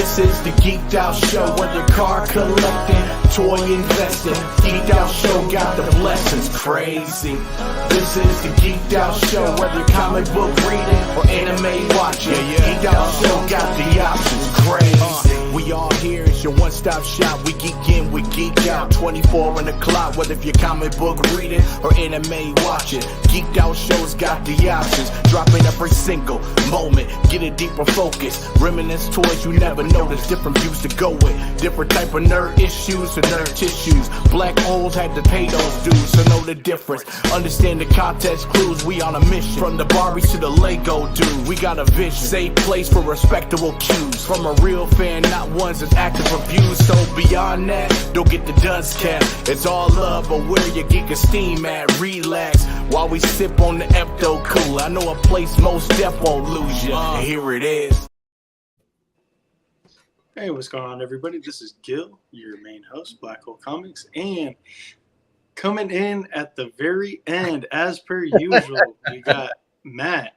This is the Geeked Out Show, whether car collecting, toy investing. Geeked Out Show got the blessings, crazy. This is the Geeked Out Show, whether comic book reading or anime watching. Geeked Out Show got the options, crazy. We all here, it's your one-stop shop. We geek in, we geek out, 24 on the clock. Whether if you're comic book reading or anime watching, Geeked Out Show's got the options. Dropping every single moment, get a deeper focus. Reminisce toys you never noticed, different views to go with. Different type of nerd issues to nerd tissues. Black holes had to pay those dues, so know the difference. Understand the context clues, we on a mission. From the Barbies to the Lego dude, we got a vision. Safe place for respectable cues. From a real fan, not ones that's active reviews. So beyond that, don't get the dust cap. It's all love, but where your geek esteem at? Relax while we sip on the Epto Cool. I know a place most def won't lose you. And here it is. Hey, what's going on, everybody? This is Gil, your main host, Black Hole Comics, and coming in at the very end, as per usual, we got Matt.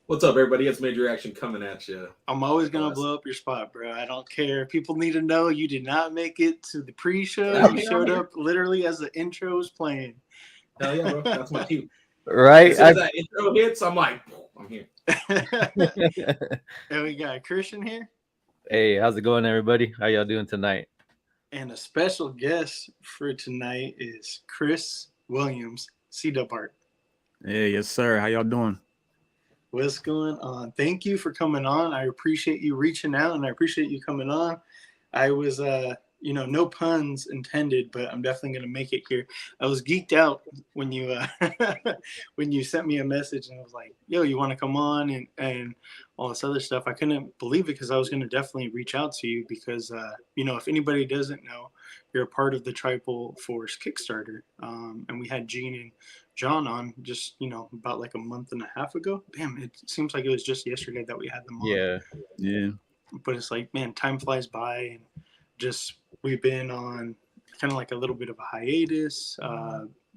What's up, everybody? It's Major Action coming at you. I'm always going to blow up your spot, bro. I don't care. People need to know you did not make it to the pre-show. You showed up literally as the intro was playing. Hell yeah, bro. That's my cue. Right. As soon as that intro hits, I'm like, I'm here. And we got Christian here. Hey, how's it going, everybody? How y'all doing tonight? And a special guest for tonight is Chris Williams, C-Dub Art. Hey, yes, sir. How y'all doing? What's going on? Thank you for coming on. I appreciate you reaching out, and I appreciate you coming on. I was, no puns intended, but I'm definitely going to make it here. I was geeked out when you when you sent me a message, and I was like, yo, you want to come on and all this other stuff. I couldn't believe it because I was going to definitely reach out to you because, if anybody doesn't know, you're a part of the Tribal Force Kickstarter. And we had Gene and John on just, about like a month and a half ago. Damn, it seems like it was just yesterday that we had them on. Yeah. But it's like, man, time flies by, and just we've been on kind of like a little bit of a hiatus.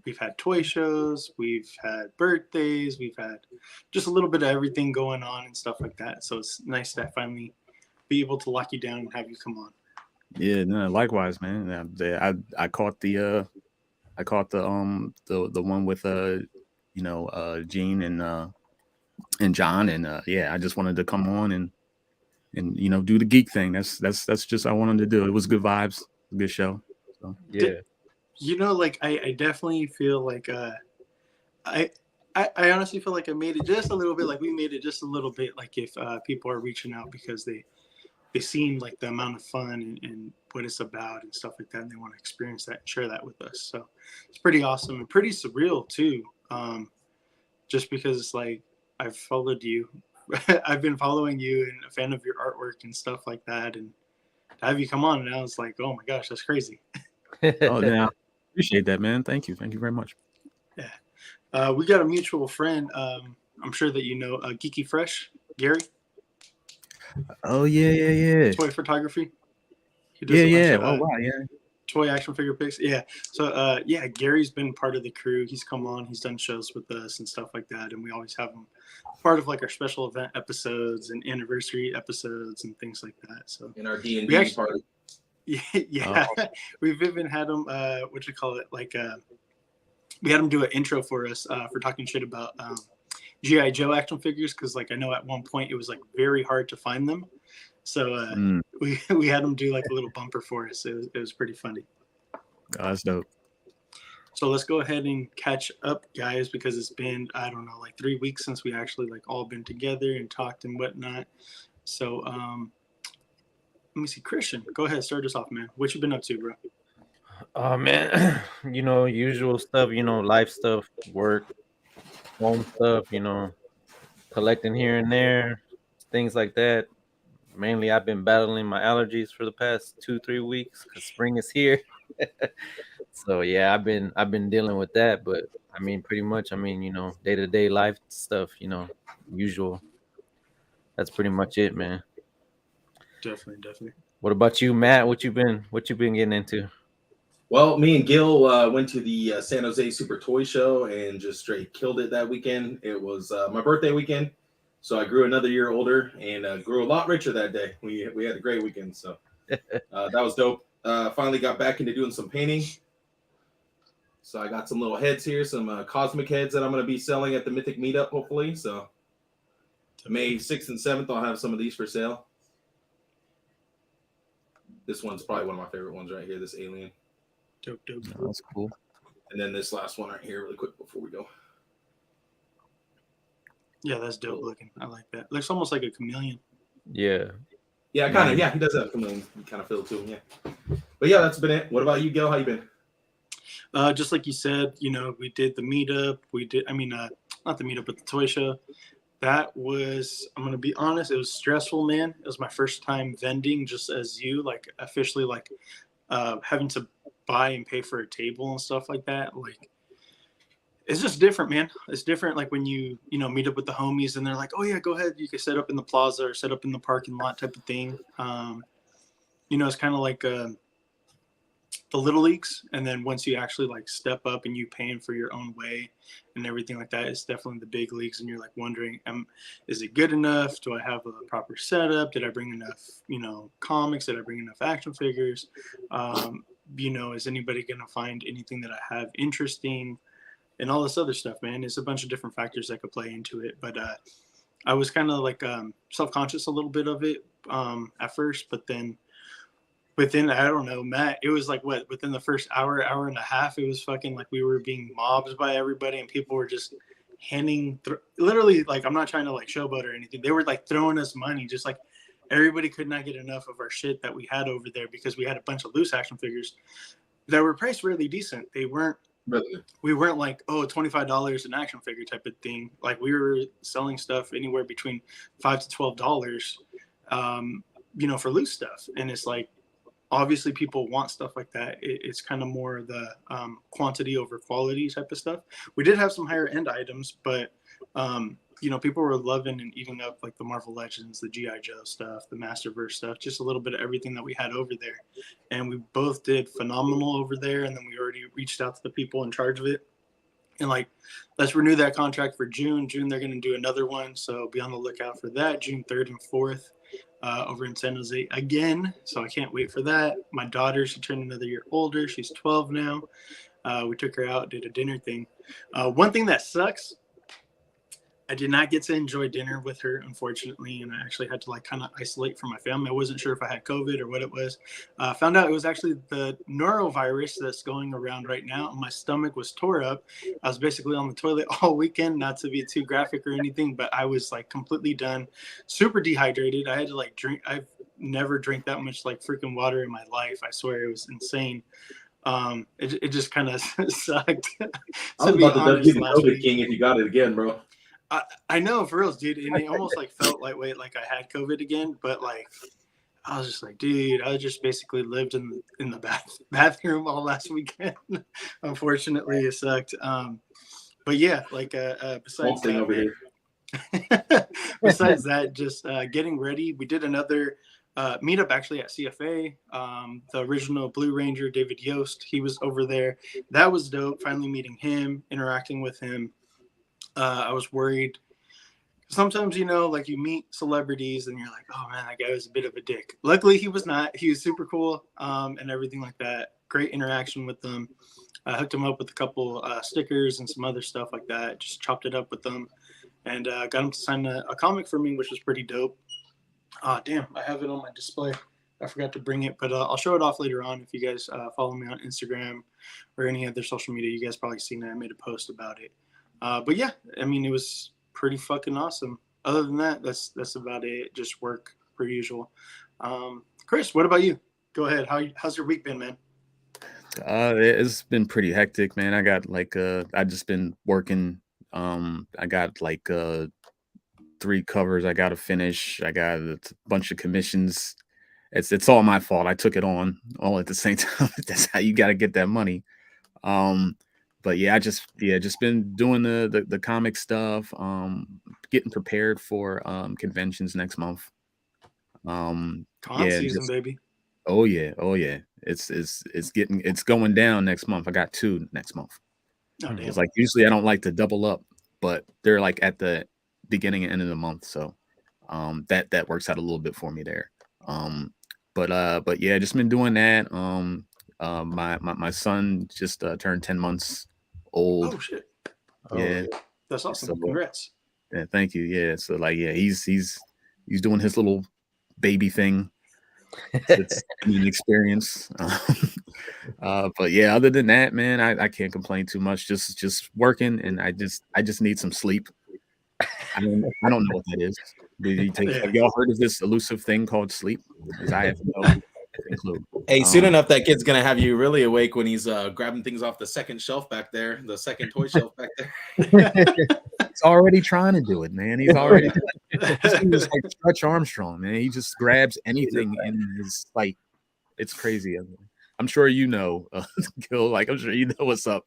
We've had toy shows, we've had birthdays, we've had just a little bit of everything going on and stuff like that. So it's nice to finally be able to lock you down and have you come on. Yeah, no, likewise, man. I caught the one with Gene and John, and I just wanted to come on and do the geek thing. That's just I wanted to do. It was good vibes, good show. So Yeah. I definitely feel like I honestly feel like I made it just a little bit, like we made it just a little bit, like if people are reaching out because they seen like the amount of fun and what it's about and stuff like that, and they want to experience that and share that with us. So it's pretty awesome and pretty surreal too. Just because it's like I've followed you. I've been following you and a fan of your artwork and stuff like that, and to have you come on, and I was like, oh my gosh, that's crazy. oh yeah, appreciate that, man. Thank you very much. Yeah, we got a mutual friend. I'm sure that you know Geeky Fresh, Gary. Oh yeah. Toy photography. Yeah. Oh wow, yeah. Toy action figure pics. Yeah. So Gary's been part of the crew. He's come on. He's done shows with us and stuff like that, and we always have him part of like our special event episodes and anniversary episodes and things like that. So in our D&D party. Yeah. Oh. We've even had him we had him do an intro for us for talking shit about G.I. Joe action figures, because like I know at one point it was like very hard to find them. So we had him do like a little bumper for us. It was pretty funny. Oh, that's dope. So let's go ahead and catch up, guys, because it's been, I don't know, like 3 weeks since we actually like all been together and talked and whatnot. So let me see, Christian, go ahead, start us off, man. What you been up to, bro? Oh man, usual stuff, life stuff, work, home stuff, collecting here and there, things like that. Mainly I've been battling my allergies for the past 2-3 weeks because spring is here. So yeah, I've been dealing with that, but pretty much, day-to-day life stuff, usual. That's pretty much it, man. Definitely. What about you, Matt? What you been getting into? Well, me and Gil went to the San Jose Super Toy Show and just straight killed it that weekend. It was my birthday weekend. So I grew another year older and grew a lot richer that day. We had a great weekend, so that was dope. Finally got back into doing some painting. So I got some little heads here, some cosmic heads that I'm going to be selling at the Mythic Meetup, hopefully. So May 6th and 7th, I'll have some of these for sale. This one's probably one of my favorite ones right here, this alien. Dope. Oh, that's cool. And then this last one right here really quick before we go. Yeah, that's dope looking. I like that. Looks almost like a chameleon. Yeah. Yeah, kind of. Yeah, he does have a chameleon kind of feel to him. Yeah. But yeah, that's been it. What about you, Gil? How you been? Just like you said, we did the meetup. Not the meetup, but the toy show. That was, I'm going to be honest, it was stressful, man. It was my first time vending, just as you, like, officially, like, having to buy and pay for a table and stuff like that. Like, it's just different, man. It's different, like, when you meet up with the homies and they're like, oh, yeah, go ahead. You can set up in the plaza or set up in the parking lot type of thing. It's kind of like the little leagues, and then once you actually like step up and you paying for your own way and everything like that, it's definitely the big leagues, and you're like wondering, is it good enough? Do I have a proper setup? Did I bring enough comics? Did I bring enough action figures? Is anybody gonna find anything that I have interesting, and all this other stuff, man? It's a bunch of different factors that could play into it, but I was kind of like self-conscious a little bit of it at first, but then within, I don't know, Matt, it was like within the first hour and a half, it was fucking like we were being mobbed by everybody, and people were just literally, like, I'm not trying to like showboat or anything. They were like throwing us money, just like everybody could not get enough of our shit that we had over there, because we had a bunch of loose action figures that were priced really decent. We weren't like, oh, $25 an action figure type of thing. Like, we were selling stuff anywhere between $5 to $12, for loose stuff. And it's like, obviously people want stuff like that. It's kind of more the quantity over quality type of stuff. We did have some higher end items, but people were loving and eating up like the Marvel Legends, the G.I. Joe stuff, the Masterverse stuff, just a little bit of everything that we had over there. And we both did phenomenal over there. And then we already reached out to the people in charge of it. And like, let's renew that contract for June. They're going to do another one. So be on the lookout for that, June 3rd and 4th. Over in San Jose again, so I can't wait for that. My daughter, she turned another year older. She's 12 now. We took her out, did a dinner thing. One thing that sucks, I did not get to enjoy dinner with her, unfortunately, and I actually had to like kind of isolate from my family. I wasn't sure if I had COVID or what it was. Found out it was actually the norovirus that's going around right now. My stomach was tore up. I was basically on the toilet all weekend, not to be too graphic or anything, but I was like completely done, super dehydrated. I had to like drink. I've never drank that much like freaking water in my life. I swear, it was insane. It just kind of sucked. I was about to give you COVID king if you got it again, bro. I know, for real, dude, and it almost like felt lightweight, like I had COVID again, but like I was just like, dude, I just basically lived in the bathroom all last weekend. Unfortunately, it sucked. But yeah, like besides that, over here. besides that, just getting ready. We did another meetup actually at CFA. The original Blue Ranger, David Yost, he was over there. That was dope. Finally meeting him, interacting with him. I was worried. Sometimes, like you meet celebrities and you're like, oh man, that guy was a bit of a dick. Luckily, he was not. He was super cool and everything like that. Great interaction with them. I hooked him up with a couple stickers and some other stuff like that. Just chopped it up with them and got him to sign a comic for me, which was pretty dope. Damn, I have it on my display. I forgot to bring it, but I'll show it off later on. If you guys follow me on Instagram or any other social media, you guys probably seen that. I made a post about it. But yeah, I mean, it was pretty fucking awesome. Other than that, that's about it. Just work per usual. Chris, what about you? Go ahead. How's your week been, man? It's been pretty hectic, man. I got like I just been working. I got like 3 covers I gotta finish. I got a bunch of commissions. It's all my fault. I took it on all at the same time. That's how you gotta get that money. But yeah, just been doing the comic stuff, getting prepared for conventions next month. Con season, baby. Oh yeah. It's going down next month. I got 2 next month. Oh, It's like usually I don't like to double up, but they're like at the beginning and end of the month. So that works out a little bit for me there. But yeah, just been doing that. My son just turned 10 months old. Oh shit, Yeah. that's awesome. So, Congrats. yeah, thank you. Yeah. So like, yeah, he's doing his little baby thing. It's an experience. But yeah, other than that, man, I can't complain too much. Just working, and I just need some sleep. I don't know what that is. Have y'all heard of this elusive thing called sleep? Because I have no clue. Hey, soon enough, that kid's gonna have you really awake when he's grabbing things off the second shelf back there, the second toy shelf back there. He's already trying to do it, man. He's already he's like Stretch Armstrong, man. He just grabs anything in his like. It's crazy. I'm sure you know, Gil. Like I'm sure you know what's up.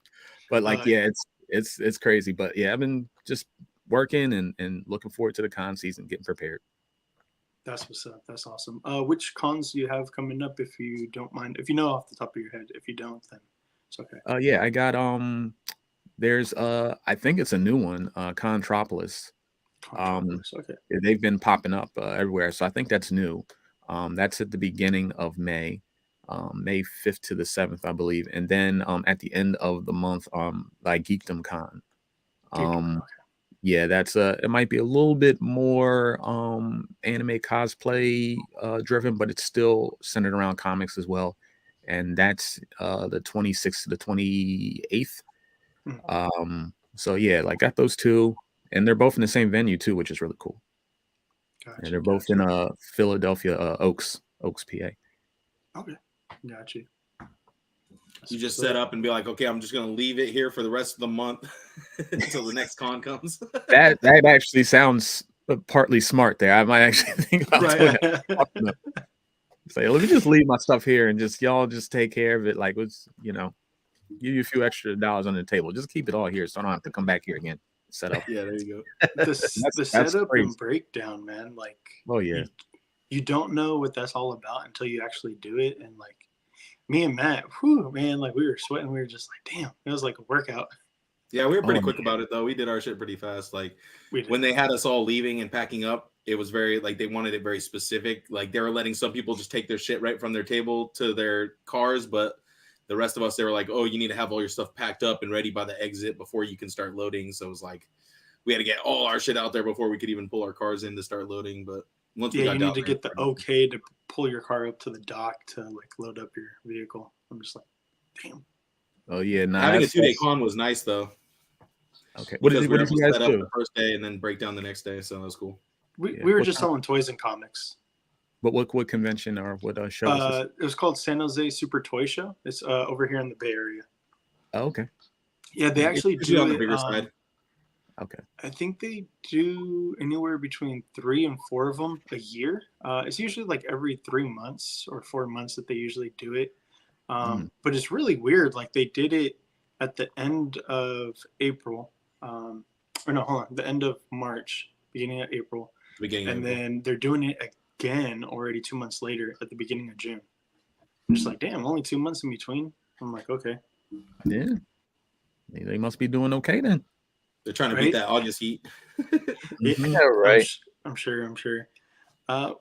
But like, yeah, it's crazy. But yeah, I've been just working and looking forward to the con season, getting prepared. That's what's up. That's awesome. Which cons do you have coming up, if you don't mind? If you know off the top of your head. If you don't, then it's okay. Yeah, I got there's I think it's a new one, Contropolis. Okay. They've been popping up everywhere, so I think that's new. That's at the beginning of May, May 5th to the 7th, I believe, and then at the end of the month, like Geekdom Con. Okay. Yeah, that's it might be a little bit more anime cosplay driven, but it's still centered around comics as well. And that's the 26th to the 28th. So yeah, like got those two, and they're both in the same venue too, which is really cool. Gotcha, And they're both in Philadelphia, Oaks, PA. Okay, got you. You just set up and be like, okay, I'm just gonna leave it here for the rest of the month until the next con comes. that actually sounds partly smart there. I might actually think about doing it. Say, let me just leave my stuff here and just y'all just take care of it. Like, let's give you a few extra dollars on the table. Just keep it all here, so I don't have to come back here again. Set up. Yeah, there you go. The setup and breakdown, man. Like, oh yeah, you don't know what that's all about until you actually do it. And like me and Matt, whew, man, like we were sweating. We were just like, damn, it was like a workout. Yeah, we were pretty quick about it though. We did our shit pretty fast. Like when they had us all leaving and packing up, it was very like they wanted it very specific. Like they were letting some people just take their shit right from their table to their cars, but the rest of us, they were like, oh, you need to have all your stuff packed up and ready by the exit before you can start loading. So it was like we had to get all our shit out there before we could even pull our cars in to start loading. But once we got you need to get the okay to pull your car up to the dock to like load up your vehicle. I'm just like, damn. Oh yeah, having a 2-day con was nice though. Okay, what did you guys set up do? the first day and then break down the next day? So that was cool. We were just selling toys and comics. But what convention or what show was this? It was called San Jose Super Toy Show. It's over here in the Bay Area. Oh, okay. Yeah, they actually do on the bigger side. Okay. I think they do anywhere between 3 and 4 of them a year. It's usually like every 3 months or 4 months that they usually do it. But it's really weird. Like they did it at the end of April. The end of March, beginning of April. Then they're doing it again already 2 months later at the beginning of June. I'm just like, damn, only 2 months in between. I'm like, okay. Yeah. They must be doing okay then. They're trying to beat that August heat. Yeah, right. I'm sure.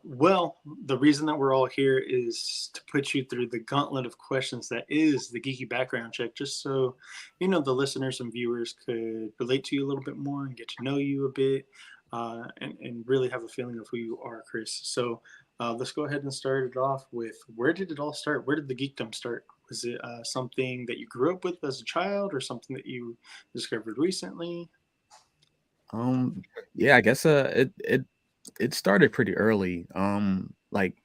Well, the reason that we're all here is to put you through the gauntlet of questions that is the geeky background check, just so the listeners and viewers could relate to you a little bit more and get to know you a bit, and really have a feeling of who you are, Chris. So let's go ahead and start it off with, where did it all start? Where did the geekdom start? Was it something that you grew up with as a child, or something that you discovered recently? Yeah, I guess it started pretty early. Like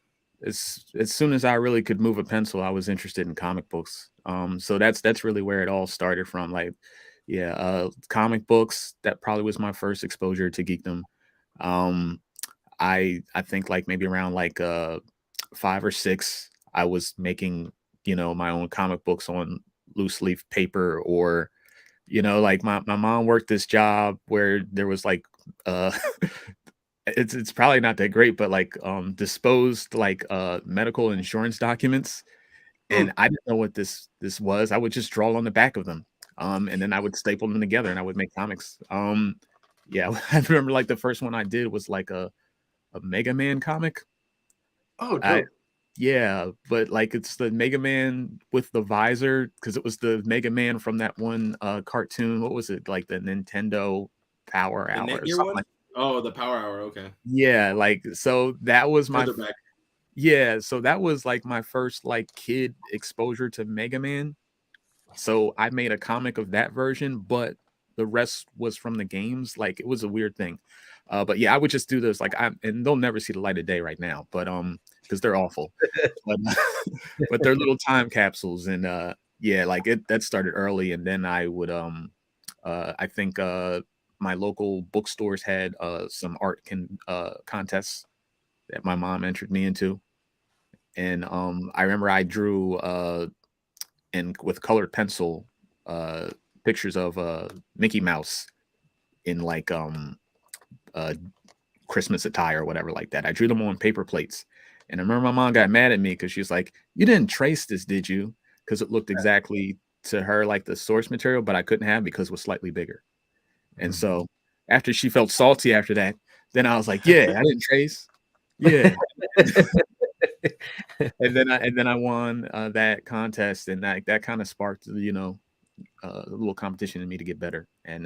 as soon as I really could move a pencil, I was interested in comic books. So that's really where it all started from. Like, yeah, comic books. That probably was my first exposure to geekdom. I think like maybe around like 5 or 6, I was making my own comic books on loose leaf paper, or like my mom worked this job where there was like it's probably not that great, but like disposed like medical insurance documents, and I didn't know what this was. I would just draw on the back of them, and then I would staple them together and I would make comics. Yeah, I remember like the first one I did was like a Mega Man comic. Oh, I dope. Yeah, but like it's the Mega Man with the visor because it was the Mega Man from that one cartoon. What was it? Like the Nintendo Power The Hour or Netgear something one? like. Oh, the Power Hour. Okay, Yeah, like so that was my further back. yeah, so that was like my first like kid exposure to Mega Man. So I made a comic of that version, but the rest was from the games. Like it was a weird thing. But yeah, I would just do this like and they'll never see the light of day right now, but because they're awful. But but they're little time capsules and yeah, like that started early and then I would I think my local bookstores had some contests that my mom entered me into. And I remember I drew and with colored pencil uh pictures of Mickey Mouse in like uh Christmas attire or whatever like that. I drew them on paper plates. And I remember my mom got mad at me because she was like, "You didn't trace this, did you?" Because it looked exactly to her like the source material, but I couldn't have because it was slightly bigger. And so after she felt salty after that, then I was like, "Yeah, I didn't trace." Yeah. And then I won that contest, and that kind of sparked, a little competition in me to get better. And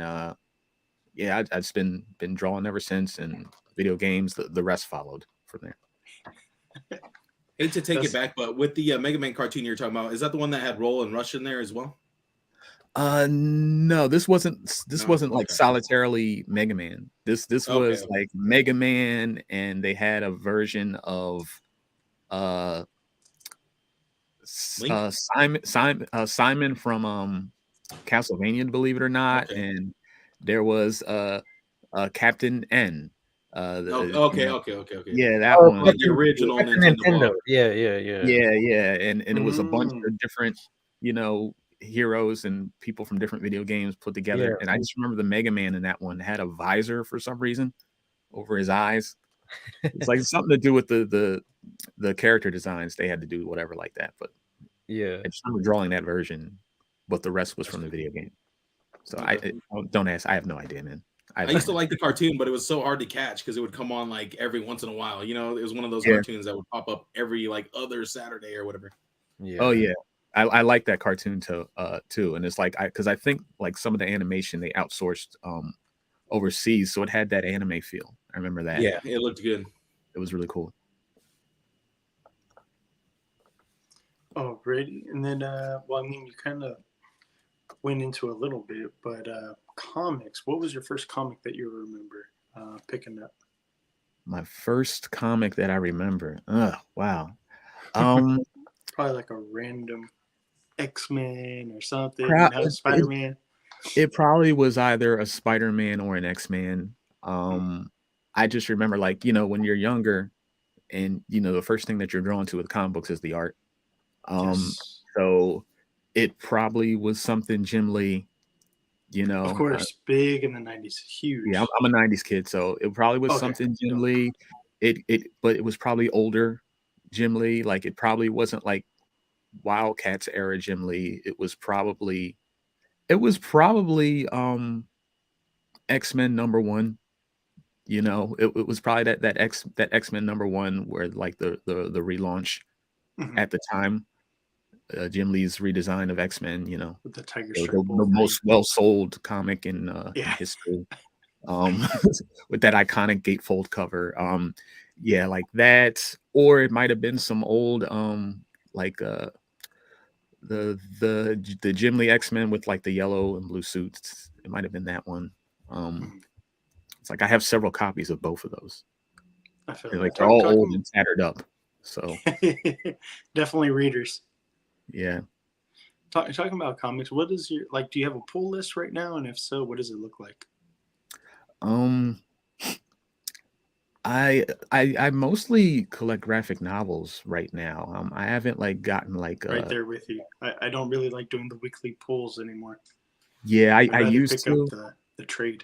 yeah, I've just been drawing ever since, and video games. The rest followed from there. Hate to take it That's- back, but with the Mega Man cartoon you're talking about, is that the one that had Roll and Rush in there as well? No, this wasn't No? like Okay. solitarily Mega Man. This Okay, was okay. like Mega Man, and they had a version of uh Link? Simon from Castlevania, believe it or not, Okay. and there was Captain N. Okay, okay. Yeah, that Oh, Like one. the original Captain Nintendo Nintendo. mod. Yeah, yeah, yeah. Yeah, and it was a bunch Mm. of different, heroes and people from different video games put Yeah. together. And I just remember the Mega Man in that one had a visor for some reason over his eyes. It's like something to do with the character designs. They had to do whatever like that. But Yeah. I just remember drawing that version, but the rest was from the video game. So don't ask. I have no idea, man. I used to like the cartoon, but it was so hard to catch because it would come on like every once in a while. You know, it was one of those Yeah. cartoons that would pop up every like other Saturday or whatever. Yeah. Oh yeah. I like that cartoon too, and it's like because I think like some of the animation they outsourced overseas, so it had that anime feel. I remember that. Yeah, it looked good. It was really cool. Oh, great. And then, well, I mean, you kind of went into a little bit, but comics. What was your first comic that you remember picking up? My first comic that I remember. Oh wow. Um, Probably like a random X-Men or something. Pro- Now Spider-Man. it probably was either a Spider-Man or an X-Man. I just remember like when you're younger, and the first thing that you're drawn to with comic books is the art. Yes. So it probably was something Jim Lee. Of course, big in the 90s. Huge. Yeah, I'm a '90s kid, so it probably was Okay, something Jim dope. Lee. But it was probably older Jim Lee. Like it probably wasn't like Wildcats era Jim Lee. It was probably X-Men #1. It was probably that X-Men #1 where like the relaunch Mhm. at the time. Jim Lee's redesign of X-Men, With the tiger the, stripe. the most well-sold comic in Yeah. history. With that iconic gatefold cover. Yeah, like that, or it might have been some old like the Jim Lee X-Men with like the yellow and blue suits. It might have been that one. It's like I have several copies of both of those. I feel Like like they're all old and tattered up. So definitely readers. yeah. Talking about comics, what is your do you have a pull list right now? And if so, what does it look like? I mostly collect graphic novels right now. I haven't like gotten like Right there with you. I don't really like doing the weekly pulls anymore. Yeah, I I'd rather used pick to. up the trade.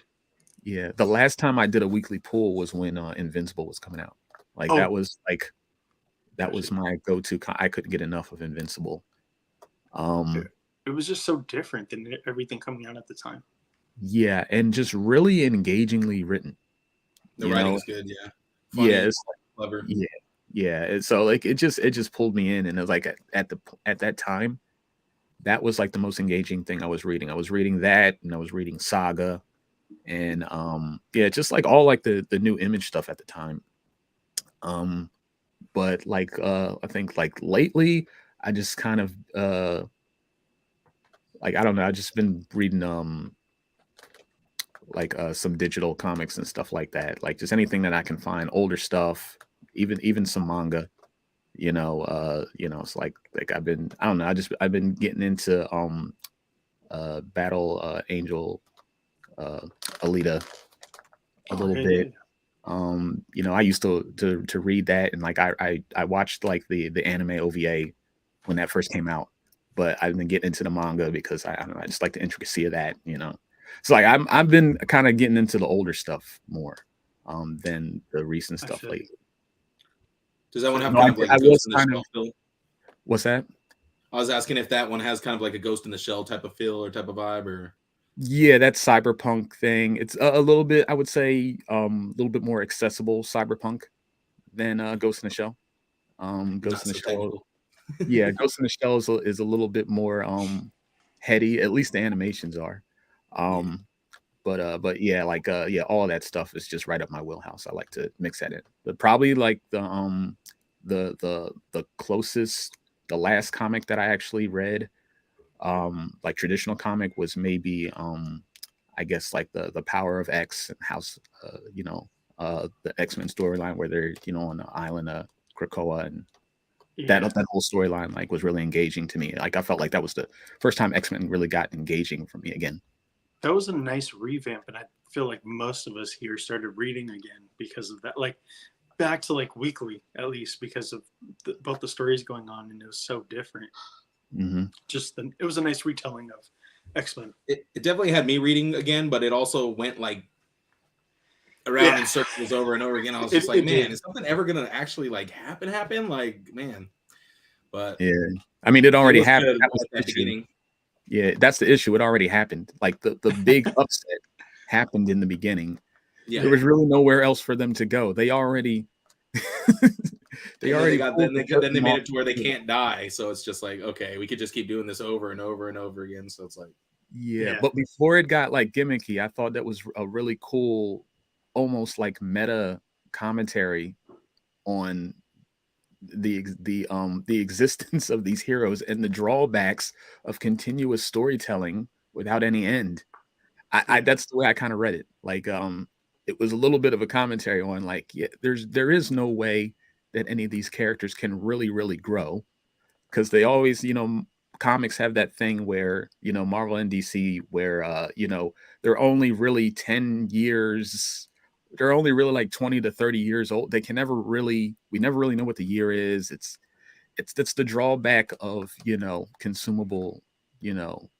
Yeah, the last time I did a weekly pull was when Invincible was coming out. Like that was my go-to. I couldn't get enough of Invincible. It was just so different than everything coming out at the time. Yeah, and just really engagingly written. The You writing know, is good. Yeah. Funny, yeah, it's clever. yeah, yeah. So like it just pulled me in, and it was like at that time, that was like the most engaging thing I was reading. I was reading that, and I was reading Saga, and yeah, just like all like the new Image stuff at the time. Um, but like I think like lately, I just kind of like I don't know, I just been reading like some digital comics and stuff like that. Like just anything that I can find, older stuff, even some manga. It's like I don't know, I've been getting into Battle Angel Alita a little Okay, bit. yeah. I used to read that, and like I watched like the anime OVA when that first came out, but I've been getting into the manga because I don't know, I just like the intricacy of that, you know. So like I've been kind of getting into the older stuff more than the recent I stuff feel lately. Does that one have No, kind of like I a was Ghost in the kind Shell of feel? what's that? I was asking if that one has kind of like a Ghost in the Shell type of feel or type of vibe, or Yeah, that cyberpunk thing. It's a little bit, I would say, a little bit more accessible cyberpunk than Ghost in the Shell. Ghost not in the so Shell, technical. yeah, Ghost in the Shell is a little bit more heady. At least the animations are. Yeah. But yeah, like yeah, all of that stuff is just right up my wheelhouse. I like to mix that in. But probably like the closest, the last comic that I actually read, like traditional comic, was maybe I guess like the Power of X and House, the X-Men storyline where they're on the island of Krakoa, and that Yeah, that whole storyline like was really engaging to me. Like I felt like that was the first time X-Men really got engaging for me again. that was a nice revamp, and I feel like most of us here started reading again because of that. Like back to like weekly at least because of both the stories going on, and it was so different. Hmm. It was a nice retelling of X-Men. It definitely had me reading again, but it also went like around Yeah, in circles over and over again. I was it, just like, it man, did. is something ever gonna actually like happen? Like, man. But Yeah, I mean, it it already was happened. good That was at the that issue. beginning. Yeah, that's the issue. It already happened. Like the big upset happened in the beginning. Yeah. There was really nowhere else for them to go. They already they And then already pulled the then they curtain made off. it to where they can't die. So it's just like, okay, we could just keep doing this over and over and over again. So it's like, Yeah, Yeah, but before it got like gimmicky, I thought that was a really cool, almost like meta commentary on the existence of these heroes and the drawbacks of continuous storytelling without any end. I yeah, That's the way I kind of read it. Like it was a little bit of a commentary on like, yeah, there is no way that any of these characters can really grow, because they always, comics have that thing where, Marvel and DC, where they're only really 10 years, they're only really like 20 to 30 years old. They can never really, we never really know what the year is. It's the drawback of, consumable, you know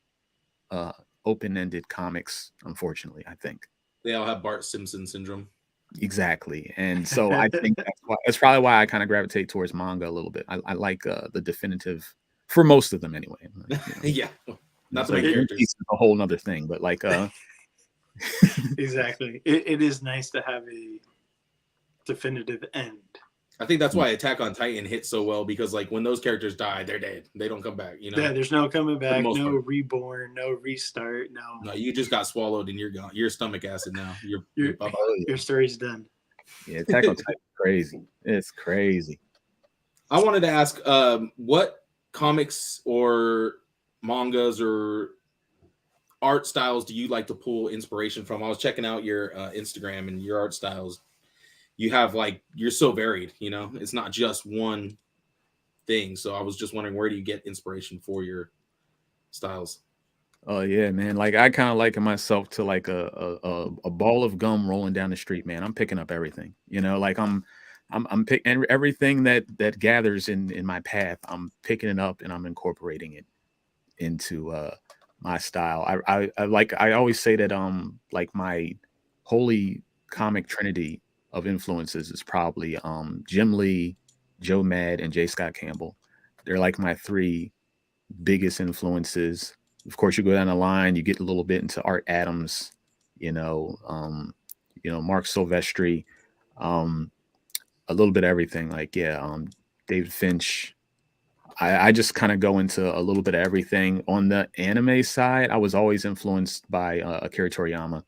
uh open-ended comics, unfortunately, I think. they all have Bart Simpson syndrome. Exactly. And so I think that's probably why I kind of gravitate towards manga a little bit. I like the definitive, for most of them anyway. Yeah. Not It's the like main it, One Piece characters. is a whole nother thing, but like exactly. It is nice to have a definitive end. I think that's why Attack on Titan hit so well, because like when those characters die, they're dead. They don't come back, Yeah, there's no coming for the back, most no part. reborn, no restart, no. No, you just got swallowed and you're gone. You're stomach acid now. You're Your bye oh your story's done. yeah, Attack on Titan is crazy. It's crazy. I wanted to ask, what comics or mangas or art styles do you like to pull inspiration from? I was checking out your Instagram and your art styles. You have like, you're so varied, it's not just one thing. So I was just wondering, where do you get inspiration for your styles? Oh yeah, man. Like I kind of liken myself to like a ball of gum rolling down the street, man. I'm picking up everything. Like I'm picking everything that gathers in my path. I'm picking it up and I'm incorporating it into my style. I always say that like my holy comic trinity of influences is probably Jim Lee, Joe Mad, and J. Scott Campbell. They're like my three biggest influences of course, you go down the line, you get a little bit into Art Adams, Mark Silvestri, a little bit of everything. Like, David Finch. I just kind of go into a little bit of everything. On the anime side, I was always influenced by Akira Toriyama.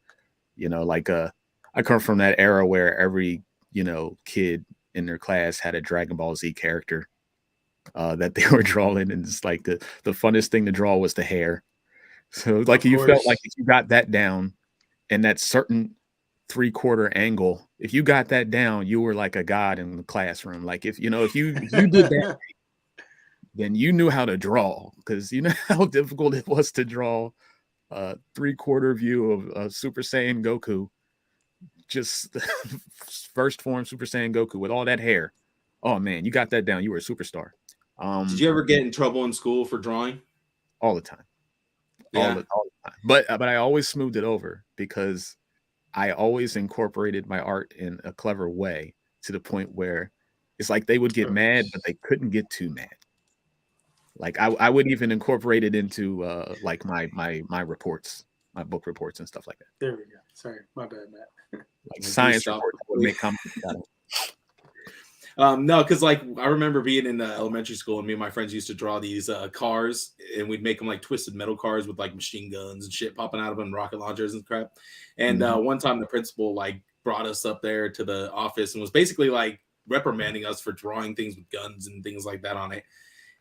I come from that era where every kid in their class had a Dragon Ball Z character that they were drawing, and it's like the funnest thing to draw was the hair. So like you felt like if you got that down and that certain 3/4 angle, if you got that down, you were like a god in the classroom. Like if you did that, then you knew how to draw, because you know how difficult it was to draw a 3/4 view of Super Saiyan Goku, just first form Super Saiyan Goku with all that hair. Oh man, you got that down, you were a superstar. Did you ever get in trouble in school for drawing? All the time. Yeah. All the time. But I always smoothed it over, because I always incorporated my art in a clever way, to the point where it's like they would get mad, but they couldn't get too mad. Like I would even incorporate it into like my reports, my book reports and stuff like that. There we go. Sorry, my bad, Matt. Like science reports, I would make comments about it. No, because like I remember being in elementary school, and me and my friends used to draw these cars, and we'd make them like twisted metal cars with like machine guns and shit popping out of them, rocket launchers and crap. And one time the principal like brought us up there to the office and was basically like reprimanding us for drawing things with guns and things like that on it.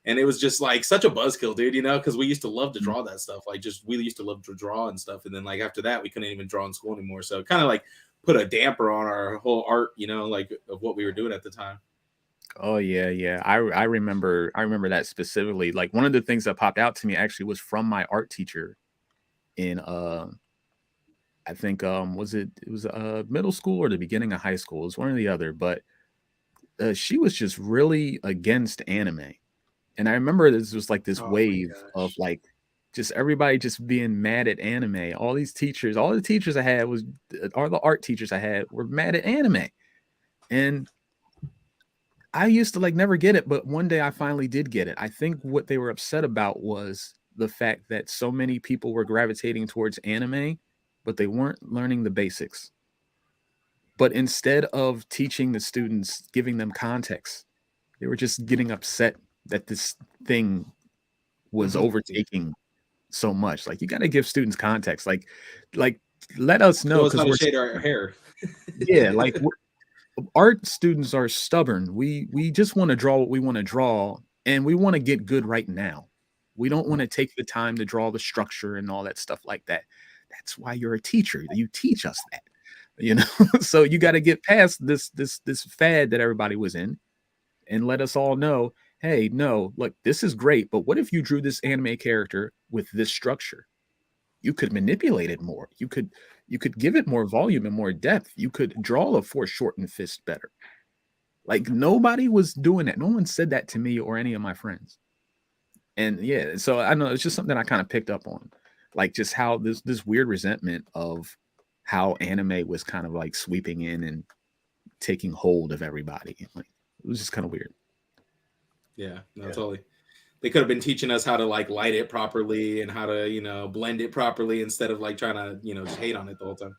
And it was just like such a buzzkill, dude, because we used to love to draw that stuff. Like we used to love to draw and stuff. And then like after that, we couldn't even draw in school anymore. So it kind of like put a damper on our whole art, like of what we were doing at the time. Oh yeah. I remember that specifically. Like one of the things that popped out to me actually was from my art teacher in I think it was middle school or the beginning of high school. It was one or the other, but she was just really against anime. And I remember this was like this wave of like just everybody just being mad at anime. All the teachers I had all the art teachers I had were mad at anime. And I used to like never get it, but one day I finally did get it. I think what they were upset about was the fact that so many people were gravitating towards anime, but they weren't learning the basics. But instead of teaching the students, giving them context, they were just getting upset that this thing was overtaking so much. Like you got to give students context. Like let us know, because we're shade our hair. Yeah, like art students are stubborn. We just want to draw what we want to draw, and we want to get good right now. We don't want to take the time to draw the structure and all that stuff like that. That's why you're a teacher. You teach us that, So you got to get past this fad that everybody was in, and let us all know, hey, no, look, this is great, but what if you drew this anime character with this structure? You could manipulate it more. You could give it more volume and more depth. You could draw a foreshortened fist better. Like nobody was doing that. No one said that to me or any of my friends. And yeah, so I know it's just something I kind of picked up on, like just how this weird resentment of how anime was kind of like sweeping in and taking hold of everybody. Like it was just kind of weird. Yeah, totally. They could have been teaching us how to like light it properly and how to, blend it properly instead of like trying to, just hate on it the whole time.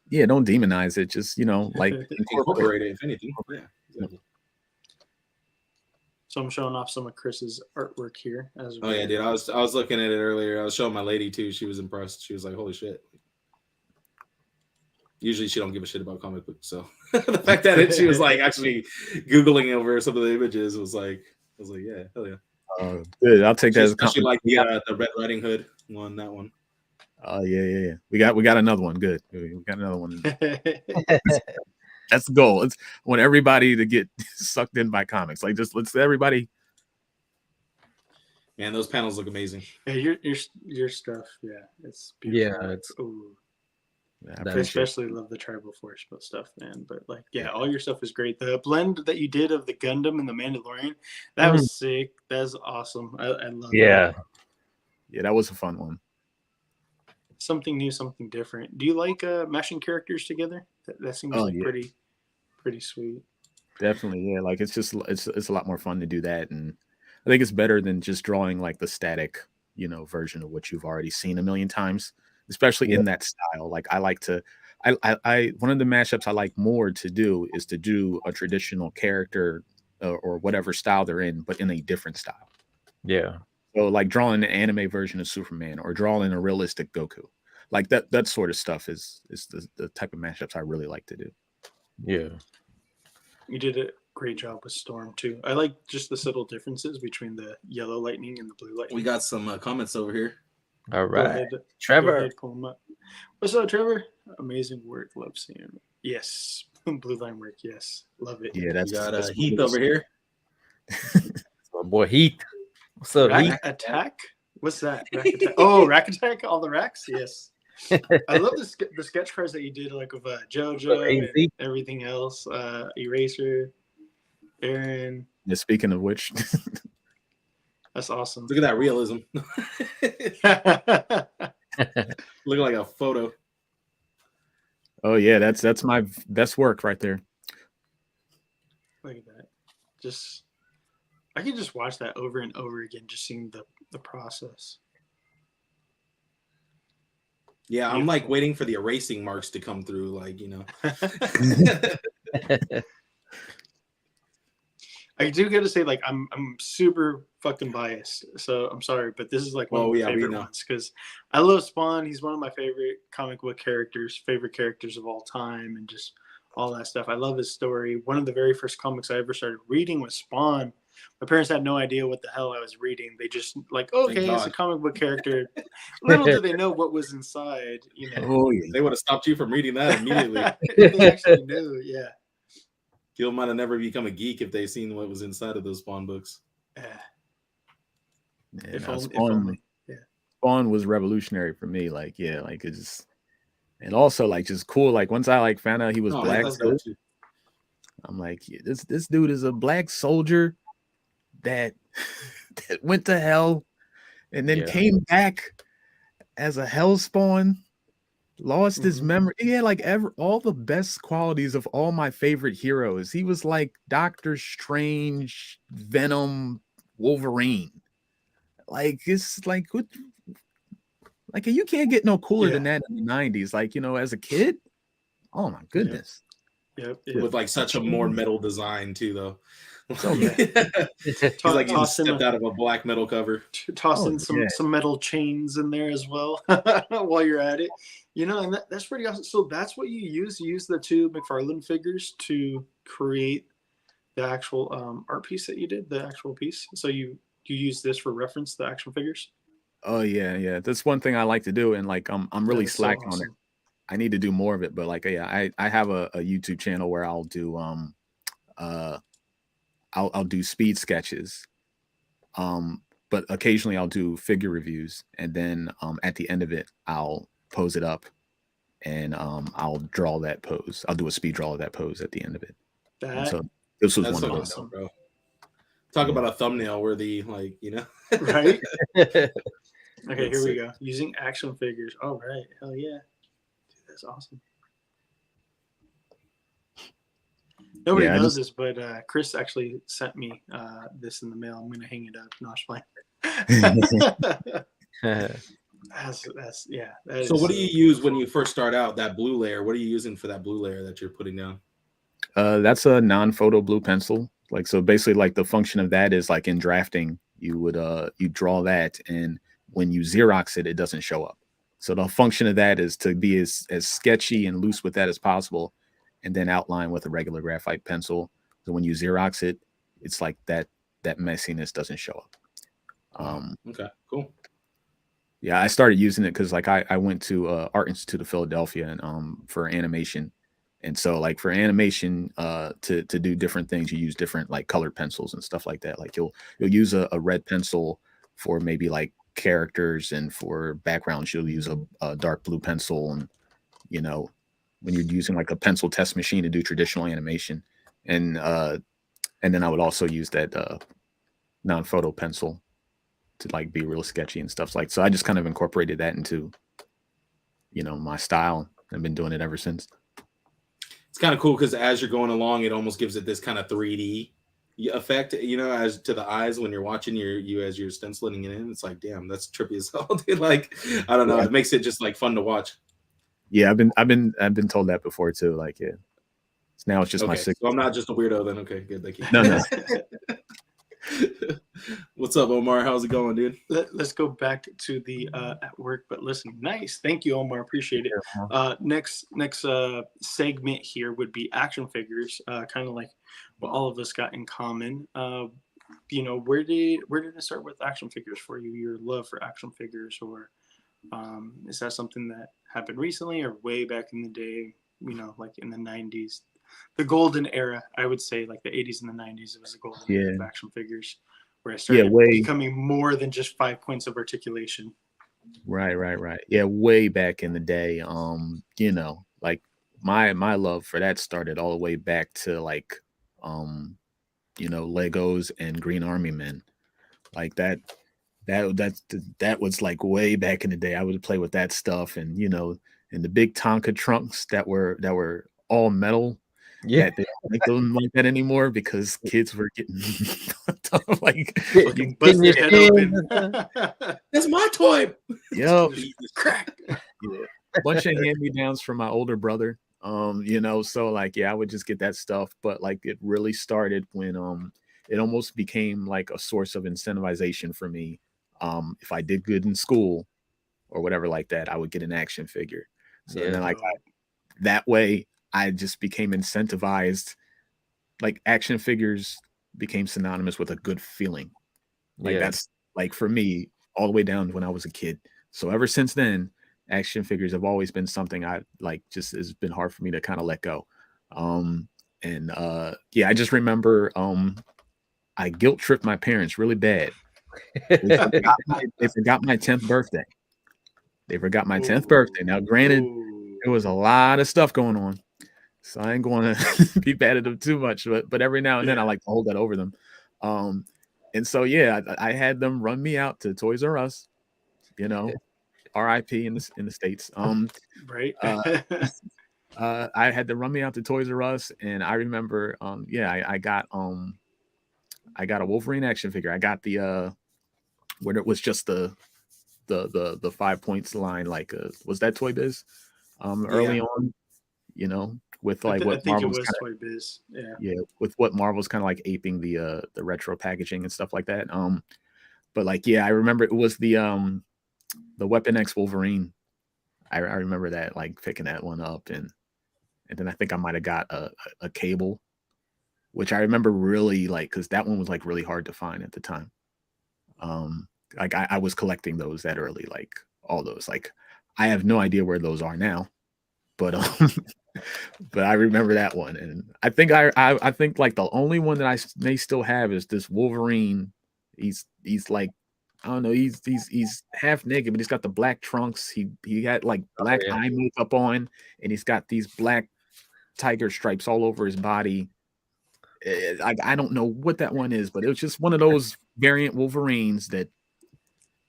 Yeah, don't demonize it. Just, like incorporate it, if anything. Yeah, exactly. So I'm showing off some of Chris's artwork here. Oh yeah, dude. I was looking at it earlier. I was showing my lady too. She was impressed. She was like, "Holy shit!" Usually she don't give a shit about comic books, so the fact that she was like actually Googling over some of the images was like, I was like, yeah, hell yeah. Good. I'll take that as a compliment. Like the Red Riding Hood one, that one. Oh yeah. We got another one. Good. We got another one. That's the goal. It's I want everybody to get sucked in by comics. Like just let's everybody. Man, those panels look amazing. Yeah, your stuff. Yeah, it's beautiful. Yeah, it's. I especially love the tribal force stuff, man. But like, yeah, all your stuff is great. The blend that you did of the Gundam and the Mandalorian, that was sick. That's awesome. I love that. Yeah, that was a fun one. Something new, something different. Do you like mashing characters together? That seems pretty sweet. Definitely, yeah. Like it's a lot more fun to do that, and I think it's better than just drawing like the static you know, version of what you've already seen a million times, especially in that style. Like I like to, I one of the mashups I like more to do is to do a traditional character or whatever style they're in, but in a different style. Yeah. So like drawing an anime version of Superman or drawing a realistic Goku, like that sort of stuff is the type of mashups I really like to do. Yeah. You did a great job with Storm too. I like just the subtle differences between the yellow lightning and the blue lightning. We got some comments over here. All right. Go Trevor. ahead, pull 'em up. What's up, Trevor? Amazing work. Love seeing it. Yes. Blue line work. Yes. Love it. Yeah, We got Heath over here. My boy Heath. What's up, Heath? Rack Attack? What's that? Rack Attack. Oh, Rack Attack? All the racks? Yes. I love the sketch cards that you did, like with JoJo and everything else. Eraser, Aaron. Yeah, speaking of which, That's awesome. Look at that realism. Look like a photo. oh yeah, that's my best work right there. Look at that. Just, I can just watch that over and over again, just seeing the process. Yeah, I'm like waiting for the erasing marks to come through, like, you know. I do got to say, like, I'm super fucking biased, so I'm sorry, but this is like one of my favorite ones because I love Spawn. He's one of my favorite comic book characters, favorite characters of all time, and just all that stuff. I love his story. One of the very first comics I ever started reading was Spawn. My parents had no idea what the hell I was reading. They just like, okay, it's a comic book character. Little did they know what was inside, you know. Oh yeah, they would have stopped you from reading that immediately. They actually knew, yeah. Gil might have never become a geek if they seen what was inside of those Spawn books. Spawn was revolutionary for me. Like, yeah, like it's just, and also like just cool. Like once I like found out he was black, I'm like, yeah, this dude is a black soldier that went to hell and then came back as a hell spawn. Lost his memory. He had like all the best qualities of all my favorite heroes. He was like Doctor Strange, Venom, Wolverine. Like it's like what, like you can't get no cooler than that in the 90s. Like, you know, as a kid. Oh my goodness. Yep. With like such a more metal design too, though. So he's like he stepped out of a black metal cover. Toss in some metal chains in there as well while you're at it. You know, and that's pretty awesome. So that's what you use. You use the two McFarlane figures to create the actual art piece that you did, the actual piece. So you use this for reference, the action figures. Oh yeah. That's one thing I like to do, and like I'm really slacking on it. I need to do more of it, but like I have a YouTube channel where I'll do I'll do speed sketches, but occasionally I'll do figure reviews, and then at the end of it I'll pose it up, and I'll draw that pose. I'll do a speed draw of that pose at the end of it. So this was one of those. Bro. Talk about a thumbnail worthy, like, you know, right? Okay, here we go. Using action figures. All right, hell yeah, dude, that's awesome. Nobody knows this, but Chris actually sent me this in the mail. I'm gonna hang it up. No, that's so what do you use when you first start out, that blue layer? What are you using for that blue layer that you're putting down? That's a non-photo blue pencil. Like, so basically like the function of that is like in drafting, you would you draw that, and when you Xerox it, it doesn't show up. So the function of that is to be as sketchy and loose with that as possible, and then outline with a regular graphite pencil. So when you Xerox it, it's like that messiness doesn't show up. Okay, cool. Yeah, I started using it because like I went to Art Institute of Philadelphia and for animation, and so like for animation to do different things, you use different like colored pencils and stuff like that. Like you'll use a red pencil for maybe like characters, and for backgrounds you'll use a dark blue pencil, and you know, when you're using like a pencil test machine to do traditional animation, and then I would also use that non-photo pencil to like be real sketchy and stuff. Like, so I just kind of incorporated that into, you know, my style. I've been doing it ever since. It's kind of cool because as you're going along, it almost gives it this kind of 3D effect, as to the eyes when you're watching you as you're stenciling it in. It's like, damn, that's trippy as hell, dude. Like, I don't know, it makes it just like fun to watch. Yeah, I've been told that before too. Like, yeah, now it's just my Okay, so I'm not just a weirdo then. Okay, good, thank you. No. What's up, Omar? How's it going, dude? Let's go back to the at work but listening. Nice, thank you, Omar. Appreciate it. Next segment here would be action figures. Kind of like what all of us got in common. Where did it start with action figures for you? Your love for action figures, or is that something that happened recently or way back in the day? Like in the 90s. The golden era, I would say, like the 80s and the 90s, it was the golden era of action figures, where I started becoming more than just 5 points of articulation. Right. Yeah, way back in the day. Like my love for that started all the way back to like, Legos and Green Army Men, like that was like way back in the day. I would play with that stuff, and and the big Tonka trunks that were all metal. Yeah, That they don't make them like that anymore because kids were getting like bust their head open. That's my toy. Yo, crack. Yeah, a bunch of hand-me-downs from my older brother. So like, I would just get that stuff, but like it really started when it almost became like a source of incentivization for me. If I did good in school or whatever like that, I would get an action figure. So then like that way I just became incentivized. Like action figures became synonymous with a good feeling. Like that's like for me all the way down when I was a kid. So ever since then, action figures have always been something I like, just has been hard for me to kind of let go. I just remember I guilt tripped my parents really bad. They forgot my 10th birthday. They forgot my 10th birthday. Now, granted, there was a lot of stuff going on, so I ain't going to be bad at them too much. But every now and then, I like to hold that over them. And so I had them run me out to Toys R Us. R.I.P. in the States. Right. I had to run me out to Toys R Us, and I remember, I got a Wolverine action figure. I got the where it was just the 5 points line, like was that Toy Biz early on, with like what Marvel's kind of Toy Biz. with what Marvel's kind of like aping the retro packaging and stuff like that. But like I remember it was the Weapon X Wolverine. I remember that, like picking that one up, and then I think I might have got a Cable, which I remember really like, because that one was like really hard to find at the time. Like I was collecting those that early, like all those. Like I have no idea where those are now, but but I remember that one, and I think I think like the only one that I may still have is this Wolverine. He's like, I don't know, he's half naked, but he's got the black trunks. He had like black eye makeup on, and he's got these black tiger stripes all over his body. I don't know what that one is, but it was just one of those variant Wolverines that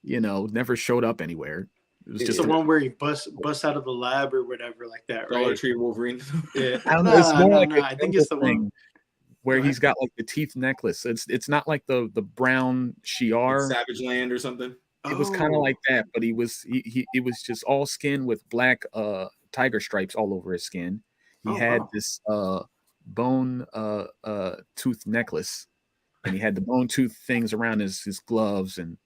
never showed up anywhere. It was just the one where he busts out of the lab or whatever like that, right? Dollar Tree Wolverine. Yeah. I don't know. It's more like I think it's the one where he's got like the teeth necklace. It's not like the brown Shi'ar, like Savage Land or something. It was kind of like that, but he was just all skin with black tiger stripes all over his skin. He had this bone tooth necklace, and he had the bone tooth things around his gloves, and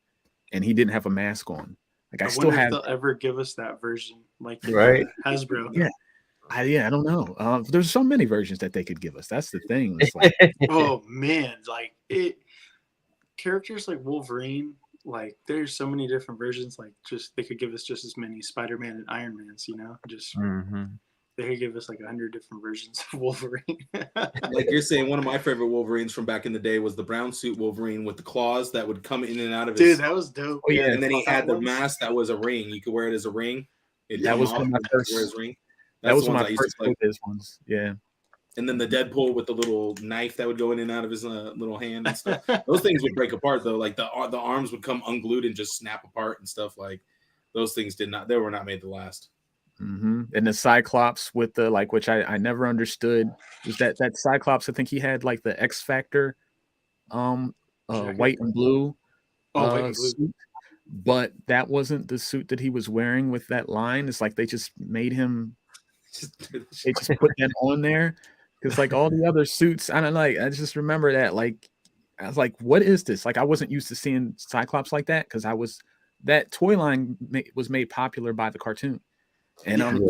he didn't have a mask on. Like I still have. If they'll ever give us that version, like right, Hasbro. Yeah. I don't know. There's so many versions that they could give us. That's the thing. It's like, oh man, like characters like Wolverine, like there's so many different versions. Like just they could give us just as many Spider-Man and Iron Mans. Just they could give us like 100 different versions of Wolverine. Like you're saying, one of my favorite Wolverines from back in the day was the brown suit Wolverine with the claws that would come in and out of his. Dude, that was dope. Oh, yeah. And then he had the mask that was a ring. You could wear it as a ring. That was one of my first. Ring. That was one of my first ones. Yeah. And then the Deadpool with the little knife that would go in and out of his little hand and stuff. Those things would break apart though. Like the arms would come unglued and just snap apart and stuff. Like those things they were not made to last. And the Cyclops with the which I never understood, was that Cyclops. I think he had like the X Factor Jacket. white and blue White and blue. suit, but that wasn't the suit that he was wearing with that line. It's like they just made him. They just put that on there because like all the other suits, I don't like. I just remember that like I was like, what is this? Like I wasn't used to seeing Cyclops like that because that toy line was made popular by the cartoon, and I'm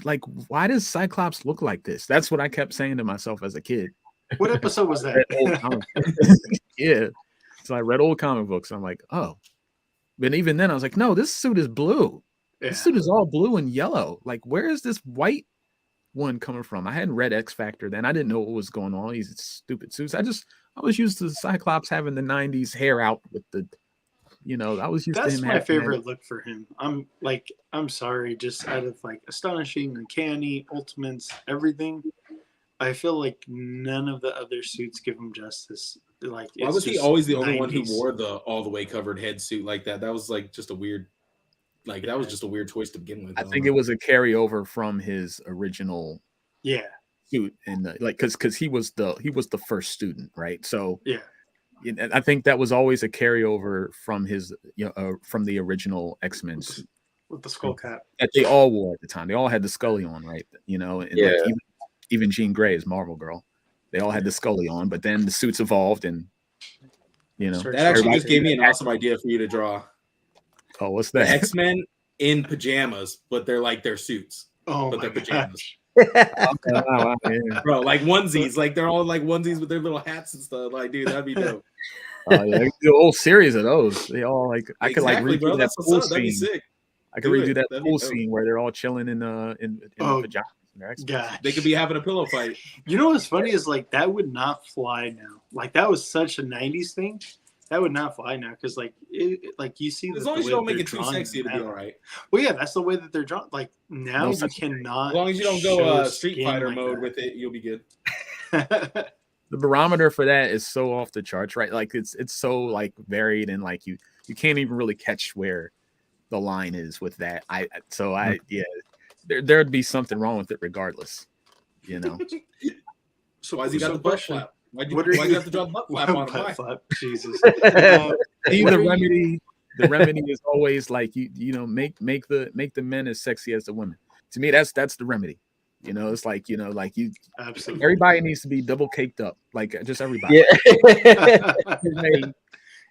like, why does Cyclops look like this? That's what I kept saying to myself as a kid. What episode was that? Yeah. So I read old comic books. I'm like, oh. But even then I was like, no, this suit is blue. Yeah. This suit is all blue and yellow. Like, where is this white one coming from? I hadn't read X Factor then. I didn't know what was going on. These stupid suits. I was used to Cyclops having the 90s hair out with the, I was used to him. That's my favorite look for him. I'm sorry, just out of like Astonishing, Uncanny, Ultimates, everything. I feel like none of the other suits give him justice. Like, why was he always the only 90s. one who wore the all the way covered head suit like that? That was like just a weird, that was just a weird choice to begin with. I think it was a carryover from his original suit, and because he was the first student, right? So I think that was always a carryover from his from the original X-Men suit with the skull cap that they all wore at the time. They all had the Scully on, right? And like even Jean Grey is Marvel Girl. They all had the Scully on, but then the suits evolved, and that actually just gave me an awesome idea for you to draw. Oh, what's that? X-Men in pajamas, but they're like their suits. Oh, but they're pajamas. Bro, like onesies, like they're all like onesies with their little hats and stuff. Like, dude, that'd be dope. The whole series of those. They all like I could like redo that pool That'd be scene. sick. I could redo that pool scene where they're all chilling in pajamas. God, they could be having a pillow fight. You know what's funny is like that would not fly now. Like that was such a '90s thing. That would not fly now because like you see. As long as you don't make it too sexy, it'll be all right. Well, yeah, that's the way that they're drawn. Like now you cannot. As long as you don't go Street Fighter mode with it, you'll be good. The barometer for that is so off the charts, right? Like it's so like varied and like you can't even really catch where the line is with that. There'd be something wrong with it regardless, So why's he got the butt flap? Why do you have to draw the butt flap on him? Flap? Jesus. The remedy is always like make the men as sexy as the women. To me, that's the remedy. It's like absolutely everybody needs to be double caked up, like just everybody.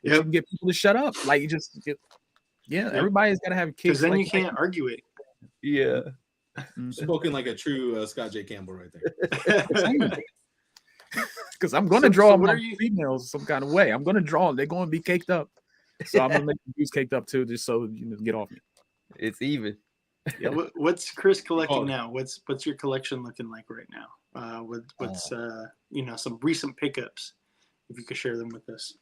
You can get people to shut up. Like everybody's got to have kids. Because then you can't argue it. Yeah. Spoken like a true Scott J. Campbell right there. Because I'm going to draw my females some kind of way. I'm going to draw them. They're going to be caked up. So I'm going to make the dudes caked up too, just so get off me. It's even. Yeah. What's Chris collecting now? What's your collection looking like right now? What's some recent pickups? If you could share them with us.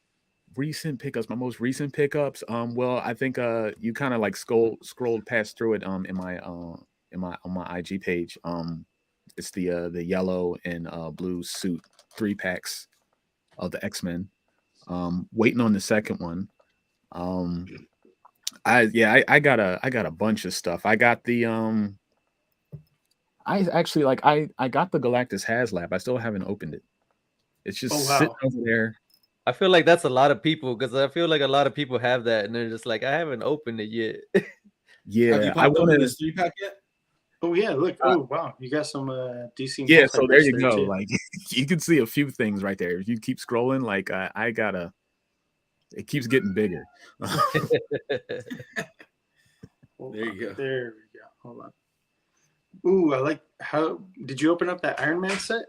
Recent pickups. My most recent pickups. Well, I think you kind of like scrolled past through it on my IG page. It's the yellow and blue suit 3-packs of the X-Men. Waiting on the second one. I got a bunch of stuff. I got the I got the Galactus HasLab. I still haven't opened it. It's just sitting over there. I feel like that's a lot of people because I feel like a lot of people have that and they're just like, I haven't opened it yet. Yeah, I want this 3-pack yet. Oh yeah, look! Oh wow, you got some DC. Yeah, so there you go. Too. Like you can see a few things right there. If you keep scrolling, like I gotta, it keeps getting bigger. There you go. There we go. Hold on. Ooh, I like how. Did you open up that Iron Man set?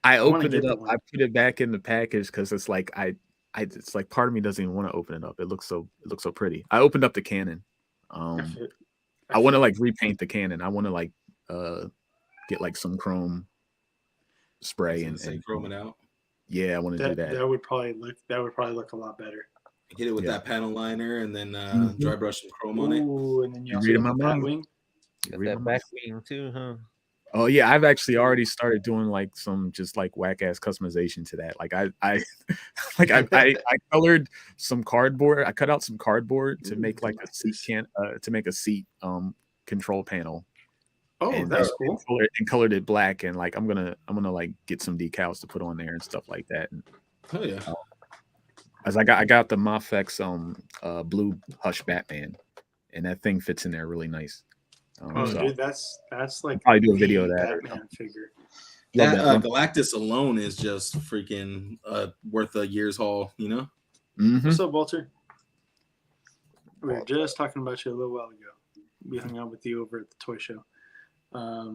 I opened it up. I put it back in the package because it's like it's like part of me doesn't even want to open it up. It looks so pretty. I opened up the cannon. I want to like repaint the cannon. I want to like get like some chrome spray and chrome it out. Yeah, I want to do that. That would probably look a lot better. Hit it with that panel liner and then dry brush some chrome on it. Ooh, and then you also reading got my the mind. Got that back wing too, huh? Oh yeah, I've actually already started doing like some just like whack ass customization to that. Like I colored some cardboard. I cut out some cardboard to make like a seat control panel. Oh, and, that's cool. and colored it black, and like I'm gonna like get some decals to put on there and stuff like that. And, Oh yeah. as I got the Mafex blue Hush Batman, and that thing fits in there really nice. Oh, So dude, that's like I'll probably do a video of the that or Batman figure. That that. Galactus alone is just freaking worth a year's haul, you know? Mm-hmm. What's up, Walter? We were just talking about you a little while ago. We hung out with you over at the toy show. Let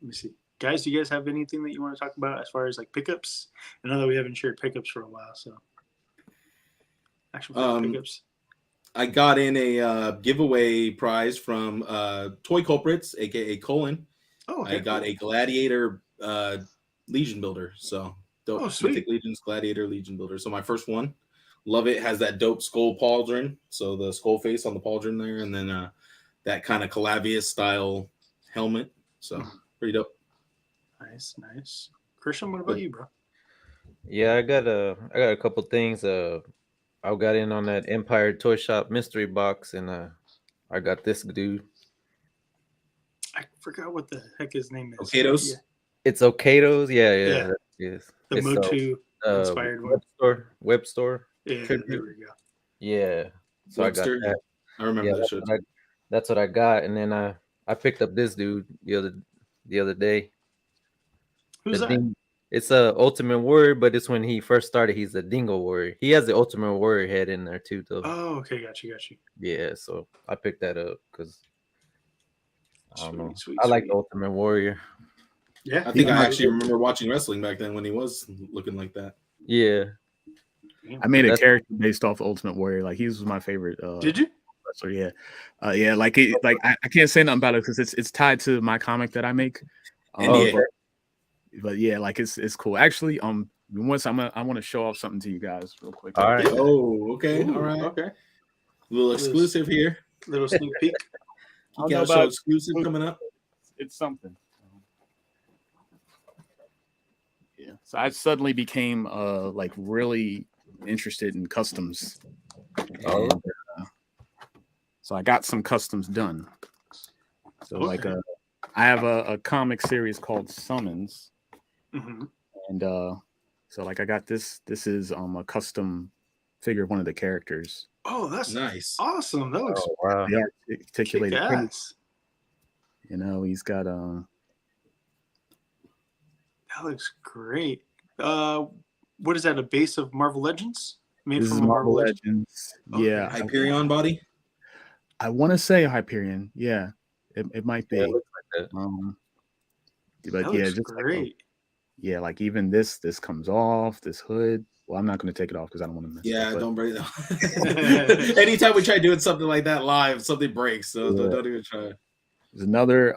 me see. Guys, do you guys have anything that you want to talk about as far as like pickups? I know that we haven't shared pickups for a while, so actual pickups. I got in a giveaway prize from Toy Culprits, aka Colin. Oh, okay. I got a Gladiator Legion builder. So dope. Sweet. Mythic Legion's Gladiator Legion builder. So my first one. Love it. Has that dope skull pauldron. So the skull face on the pauldron there, and then that kind of Calavius style helmet. So pretty dope. Nice, nice. Christian, what about you, bro? Yeah, I got a couple things. I got in on that Empire Toy Shop mystery box, and I got this dude. I forgot what the heck his name is. Okados? Yeah. It's Okados. Yeah. Yeah. Yes. The It's Motu inspired one. Web store. Yeah, tribute. there we go. Yeah. So Webster, I got that. I remember Yeah, that show. that's what I got, and then I picked up this dude the other day. Who's The that? It's a Ultimate Warrior, but it's when he first started. He's a Dingo Warrior. He has the Ultimate Warrior head in there too, though. Oh, okay, got you. Yeah, so I picked that up because I don't know. Sweet, I like the Ultimate Warrior. Yeah, I think I actually remember watching wrestling back then when he was looking like that. Yeah. I made a character based off Ultimate Warrior. Like he was my favorite. Did you? So yeah, yeah. Like I can't say nothing about it because it's tied to my comic that I make. But yeah, like it's cool. Actually, once I want to show off something to you guys real quick. All right. Oh, okay. Ooh, all right. Okay. Little exclusive here. Little sneak peek. Geek Out Show exclusive coming up. It's something. Yeah. So I suddenly became like really interested in customs. Oh. And, so I got some customs done. So like I have a comic series called Summons. Mm-hmm. And so like I got this is a custom figure of one of the characters. Oh, that's Nice. awesome. That looks Wow. The articulated face. kick-ass. You know, he's got That looks great. What is that? A base of Marvel Legends? Made this from is a Marvel Legends. Okay. Yeah. Hyperion body. I want to say Hyperion. Yeah. It might be. Yeah, it looks like that. But That yeah, looks just great. yeah, like even this comes off, this hood. Well, I'm not going to take it off because I don't want to mess Yeah, it up. don't break it. Anytime we try doing something like that live, something breaks. So don't even try. There's another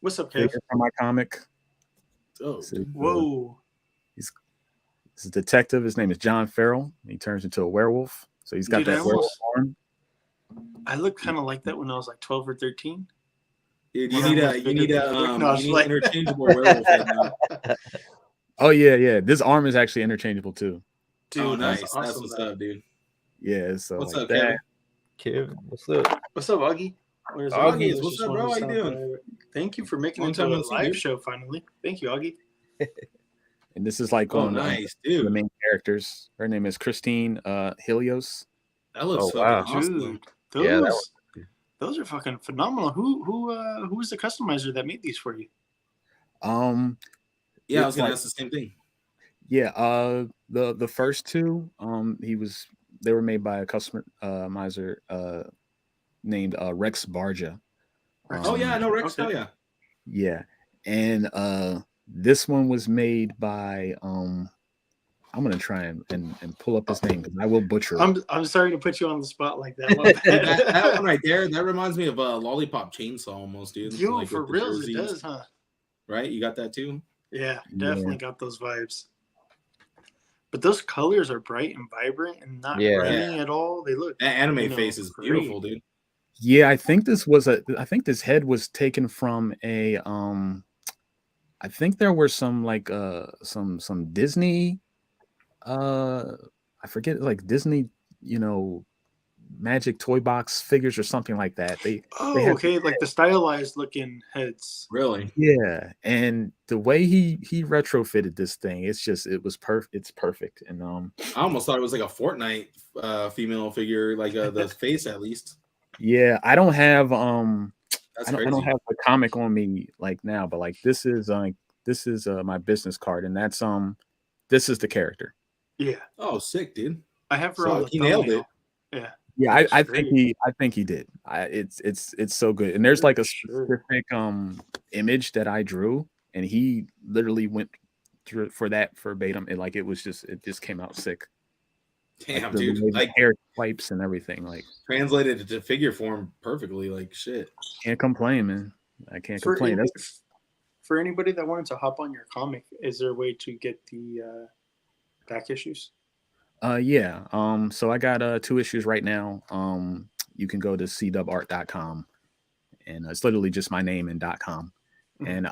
What's up, Kev? figure from my comic. Oh, Whoa. He's a detective. His name is John Farrell. He turns into a werewolf. So he's got Dude, that I werewolf arm. I looked kind of like that when I was like 12 or 13. dude, you need like- interchangeable werewolf head now. Oh yeah. This arm is actually interchangeable too. Dude, Oh, nice. that's That's awesome. what's up, dude. Yeah. So What's like up, that. Kevin? Kid, what's up? What's up, Augie? Where's Augie, Let's what's just up, bro? want to How you stop doing? by. Thank you for making Long it to time a no see, live dude. show finally. Thank you, Augie. And this is like Oh, on nice, the dude. main characters. Her name is Christine Helios. That looks Oh, wow. fucking awesome. Dude, Yeah, that those are fucking phenomenal. Who was the customizer that made these for you? Yeah, I was It's gonna like- ask the same thing. Yeah, the first two, they were made by a customizer named Rex Barja. Oh yeah, I know Rex. okay. Oh yeah. Yeah, and this one was made by I'm gonna try and pull up his name because I will butcher it. I'm sorry to put you on the spot like that. My that, bad. that one right there, that reminds me of a Lollipop Chainsaw almost, dude. Yo, Like, for with the real, it jerseys, does, huh? Right? You got that too? Yeah, definitely got those vibes. But those colors are bright and vibrant and not Yeah. grimy at all. They look That anime you know, face is great. beautiful, dude. Yeah, I think this head was taken from a I think there were some like some Disney I forget like Disney, Magic Toy Box figures or something like that. They have okay, like the stylized looking heads. Really? yeah, and the way he retrofitted this thing, it was perfect. It's perfect, and I almost thought it was like a Fortnite female figure, like the face at least. yeah, I don't have That's I don't crazy. have the comic on me like now, but like this is my business card, and this is the character. Yeah, Oh, sick, dude. I have her So on the he nailed thumbnail. it. Yeah, Yeah, looks I great. think he did. It's so good, and there's like a Sure. specific image that I drew, and he literally went through for that verbatim, and like it just came out sick. Damn, Like, the dude. way the Like hair swipes and everything, like translated it to figure form perfectly. Like shit. can't complain, man. I can't For complain. for anybody that wanted to hop on your comic, is there a way to get the back issues? Yeah. So I got 2 issues right now. You can go to cdubart.com, and it's literally just my name and .com. And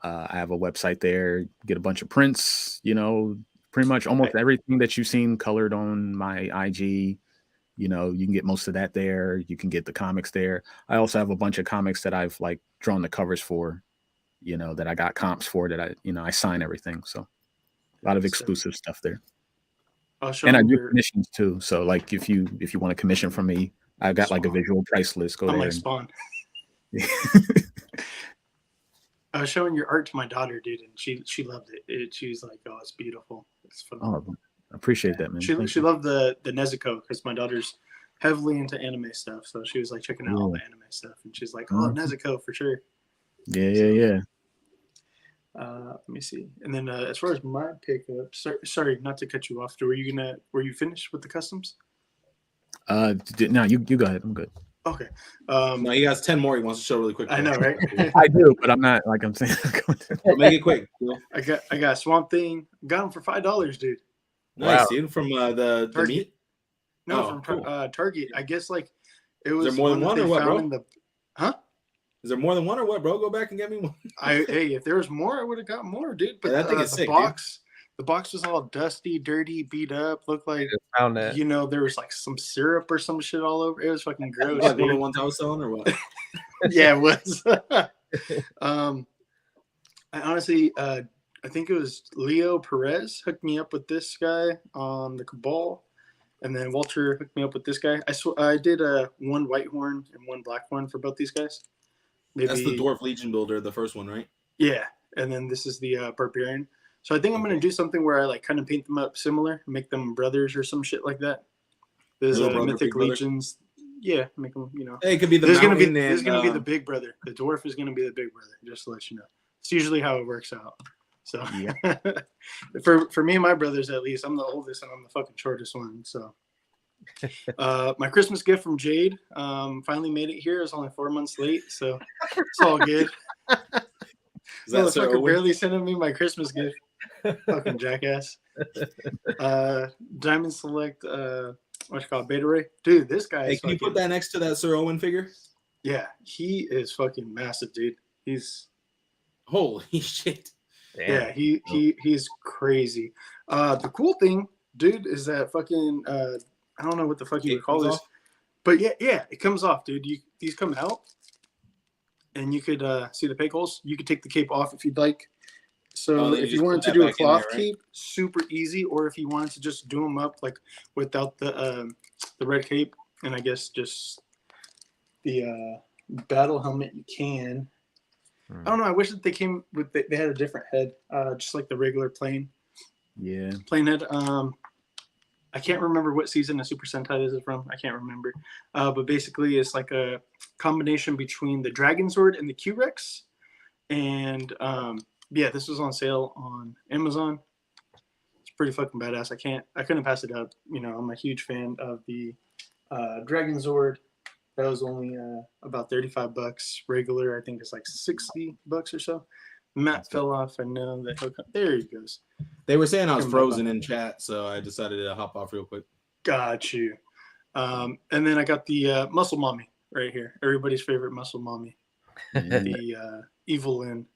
I have a website there, get a bunch of prints, pretty much almost everything that you've seen colored on my IG. You can get most of that there. You can get the comics there. I also have a bunch of comics that I've like drawn the covers for, that I got comps for, that I sign everything. So a lot of exclusive stuff there. I'll show And I do your, commissions too. So like if you want a commission from me, I've got like a visual price list. Go I'm there. like Spawn. I was showing your art to my daughter, dude, and she loved it. She was like, "Oh, it's beautiful. It's phenomenal." Oh, I appreciate that, man. She Thank you. loved the Nezuko because my daughter's heavily into anime stuff, so she was like checking out all the anime stuff, and she's like, "Oh, Nezuko for sure." Yeah. Let me see. And then as far as my pickup, sorry, not to cut you off. Were you finished with the customs? No, you go ahead. I'm good. Okay. No, he has 10 more he wants to show really quick. I know, right? I do, but I'm not like I'm saying. Make it quick. I got Swamp Thing. Got them for $5, dude. Nice, Wow. dude. From the meat. No, Oh, from cool. Target. I guess like it was Is there more than one that or they what, found bro? in the. Is there more than one or what, bro? Go back and get me one. Hey, if there was more, I would have got more, dude. But Yeah, that thing is the sick, box, the box was all dusty, dirty, beat up. Looked like Found that. there was like some syrup or some shit all over. It was fucking gross. Like one of dude. the ones I was selling or what? Yeah, it was. I honestly, I think it was Leo Perez hooked me up with this guy on the Cabal, and then Walter hooked me up with this guy. I did one white horn and one black horn for both these guys. Maybe, That's the Dwarf Legion builder, the first one, right? yeah, and then this is the Barbarian. So I think I'm gonna do something where I like kind of paint them up similar, make them brothers or some shit like that. There's Little brother, Mythic big brother? Legions. Yeah, make them. Hey, it could be the There's mountain gonna be the big brother. The dwarf is gonna be the big brother. Just to let you know, it's usually how it works out. So Yeah. for me and my brothers, at least, I'm the oldest and I'm the fucking shortest one. So my Christmas gift from Jade finally made it here. It's only 4 months late, so it's all good. Is that Sir Motherfucker Owen? barely sending me my Christmas gift. Fucking jackass. Diamond Select, what you call it, Beta Ray? Dude, this guy Hey, is can you fucking, put that next to that Sir Owen figure? yeah, he is fucking massive, dude. He's Holy shit. yeah, he's crazy. The cool thing, dude, is that fucking I don't know what the fuck you would call this, but yeah, it comes off, dude. These come out, and you could see the peg holes. You could take the cape off if you'd like. So then you if you just wanted put to that do a back in there, cloth right? cape, super easy. Or if you wanted to just do them up like without the red cape, and I guess just the battle helmet, you can. I don't know. I wish that they came with they had a different head, just like the regular plain head. I can't remember what season of Super Sentai this is from. I can't remember, but basically it's like a combination between the Dragon Sword and the Q-Rex, and yeah, this was on sale on Amazon. It's pretty fucking badass. I couldn't pass it up. I'm a huge fan of the Dragon Sword. That was only about $35. Regular, I think it's like $60 or so. Matt fell off. I know that. There he goes. They were saying I was frozen in chat, so I decided to hop off real quick. Got you. And then I got the Muscle Mommy right here. Everybody's favorite Muscle Mommy. The Evil Lynn.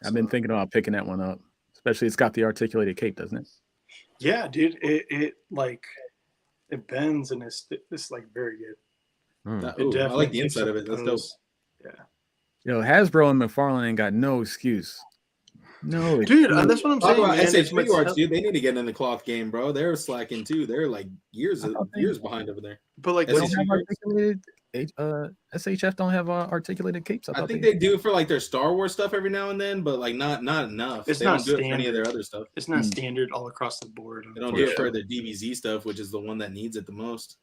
I've been thinking about picking that one up, especially it's got the articulated cape, doesn't it? Yeah, dude. It like It bends and it's like very good. I like the inside of it. That's dope. Yeah. Yo, Hasbro and McFarlane ain't got no excuse. No, dude, that's what I'm Talk saying. about Man. SH Arts, dude. They need to get in the cloth game, bro. They're slacking too. They're like years behind over there. But like, they don't have articulated. SHF don't have articulated capes. I think they do for like their Star Wars stuff every now and then, but like not enough. It's they not don't do standard. it for any of their other stuff. It's not standard all across the board. They don't do it for the DBZ stuff, which is the one that needs it the most.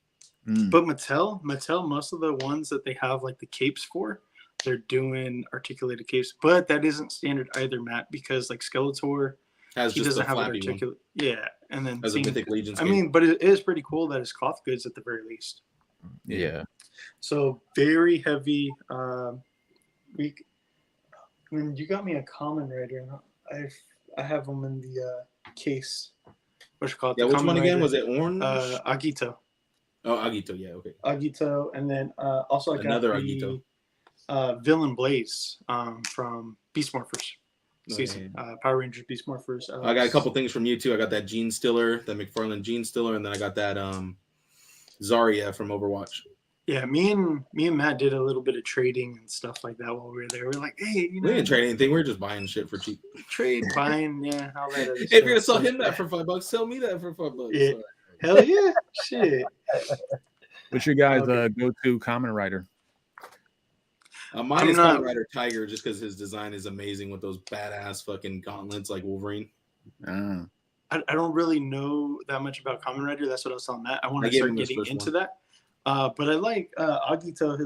But Mattel, most of the ones that they have like the capes for, they're doing articulated capes, but that isn't standard either, Matt, because like Skeletor he doesn't have an articulate. Yeah, and then as a Mythic Legion. I mean, but it is pretty cool that it's cloth goods at the very least. Yeah. So very heavy. You got me a Common Rider. I have them in the case. What's it called? Yeah, which one again? Was it orange? Agito. Oh, Agito. Yeah, okay. Agito, and then also I got another Agito. Villain Blaze from Beast Morphers season. Yeah. Power Rangers Beast Morphers. I got a couple things from you too. I got that Gene Stiller, that McFarlane Gene Stiller, and then I got that Zarya from Overwatch. Yeah, me and Matt did a little bit of trading and stuff like that while we were there. We're like, hey, we didn't trade anything. We're just buying shit for cheap. Buying, yeah. All that if you're gonna sell him that for $5, sell me that for $5. Yeah. Hell yeah, shit. What's your guys' go-to Common Rider? Mine is Common Rider Tiger, just because his design is amazing with those badass fucking gauntlets like Wolverine. I don't really know that much about Common Rider. That's what I was telling Matt. I want to start getting into that. But I like Agito.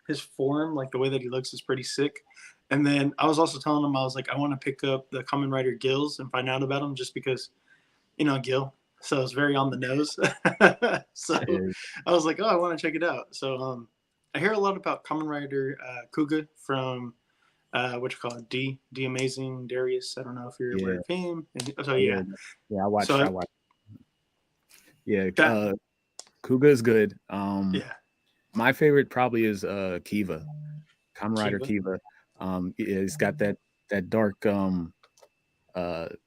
His form, like the way that he looks, is pretty sick. And then I was also telling him, I was like, I want to pick up the Common Rider Gills and find out about him, just because, Gil. So it's very on the nose. So I was like, oh, I want to check it out. So I hear a lot about Common Rider Kuga from what you call it, D Amazing Darius. I don't know if you're aware of him. So yeah, I watched. Yeah, Kuga is good. My favorite probably is Kiva, Kamen Rider Kiva. It's got that dark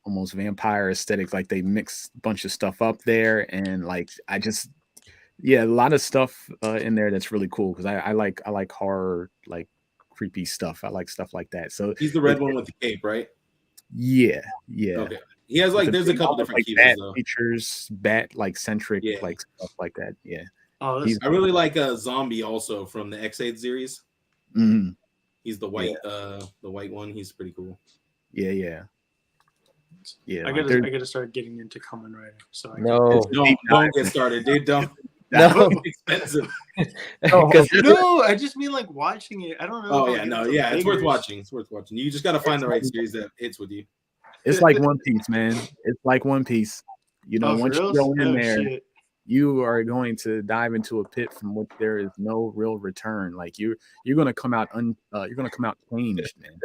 almost vampire aesthetic. Like they mix a bunch of stuff up there, and like a lot of stuff in there that's really cool, because I like horror, like creepy stuff. I like stuff like that. So he's the red one with the cape, right? Yeah. Okay. He has there's a couple different bat features, bat like centric, like stuff like that. Yeah. Oh, I really like Zombie also from the X8 series. Mm-hmm. He's the white, the white one. He's pretty cool. Yeah. I gotta start getting into Kamen Rider. So don't get started, dude. Don't. No, expensive. No, I just mean like watching it. I don't know. Oh yeah, it's worth watching. It's worth watching. You just got to find the right series that hits with you. It's like One Piece, man. It's like One Piece. Once you go in there, you are going to dive into a pit from which there is no real return. Like you're gonna come out changed, man.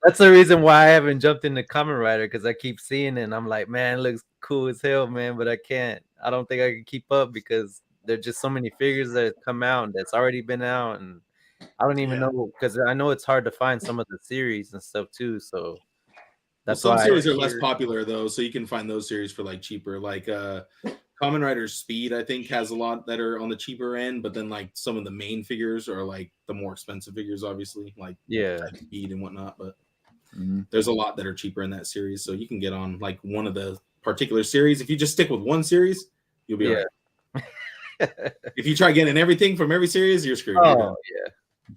That's the reason why I haven't jumped into Kamen Rider, because I keep seeing it and I'm like, man, it looks cool as hell, man, but I don't think I can keep up, because there's just so many figures that come out that's already been out, and I don't even know, because I know it's hard to find some of the series and stuff too. So that's some series are less popular though, so you can find those series for like cheaper. Like Kamen Rider Speed, I think, has a lot that are on the cheaper end, but then like some of the main figures are like the more expensive figures, obviously, like Speed and whatnot. But there's a lot that are cheaper in that series, so you can get on like one of the particular series. If you just stick with one series, you'll be all right. If you try getting everything from every series, you're screwed.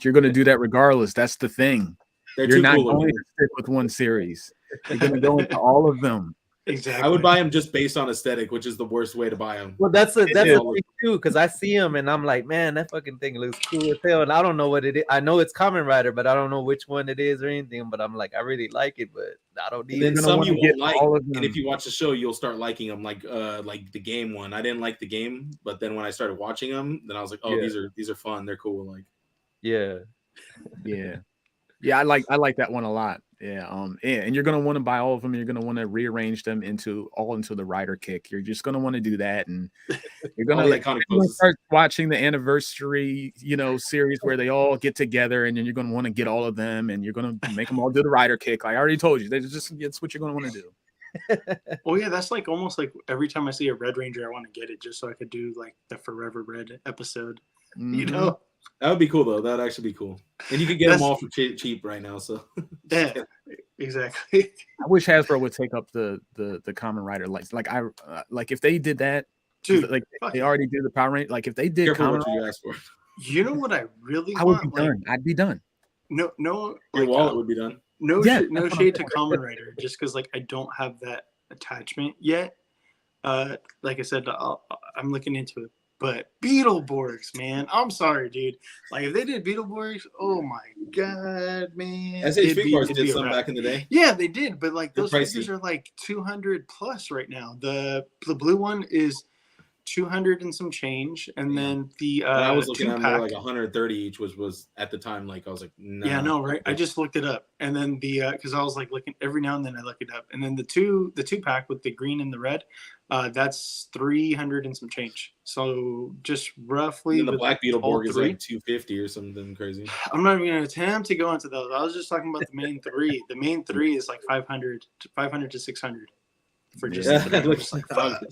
You're going to do that regardless. That's the thing. You're not going to stick with one series. You're going to go into all of them. Exactly. I would buy them just based on aesthetic, which is the worst way to buy them. Well, that's the thing too, because I see them and I'm like, man, that fucking thing looks cool as hell, and I don't know what it is. I know it's Kamen Rider, but I don't know which one it is or anything. But I'm like, I really like it, but I don't need. And then some you won't like, and if you watch the show, you'll start liking them. Like the game one, I didn't like the game, but then when I started watching them, then I was like, oh, these are fun. They're cool. Like, yeah. I like that one a lot. And you're gonna want to buy all of them. You're gonna want to rearrange them into the rider kick. You're just gonna want to do that, and you're gonna start watching the anniversary, series where they all get together, and then you're gonna want to get all of them, and you're gonna make them all do the rider kick. Like I already told you, it's what you're gonna want to do. Oh yeah, that's like almost like every time I see a Red Ranger, I want to get it just so I could do like the Forever Red episode. You Mhm. know? That would be cool though. That'd actually be cool. And you could get them That's- all for cheap right now. So Yeah, exactly. I wish Hasbro would take up the Common Rider like if they did that, 'cause, Dude, like fuck they it. already did the Power Ranger. Like if they did careful Common what you Rider, ask for. You know what I really I would be want? Like, done. I'd be done. no, Your like, wallet would be done. no, Yeah, no that's what shade I'm to Common Rider, just because like I don't have that attachment yet. Like I said, I'm looking into it. But Beetleborgs, man, I'm sorry, dude. Like if they did Beetleborgs, oh my god, man, SHV Cars it'd did be a some wrap. back in the day. Yeah, they did, but like They're those pricey. figures are like 200 plus right now. The blue one is 200 and some change, and then the And I was looking at more 2-pack. like 130 each, which was at the time like I was like, nah. Yeah, no, right. I just looked it up, and then the because I was like looking every now and then I look it up, and then the 2-pack with the green and the red, that's 300 and some change. So just roughly And the with Black all Beetleborg is three. like 250 or something crazy. I'm not even gonna attempt to go into those. I was just talking about the main three. The main three is like 500 to 600 for just Yeah, the three. I'm look, just like, fuck.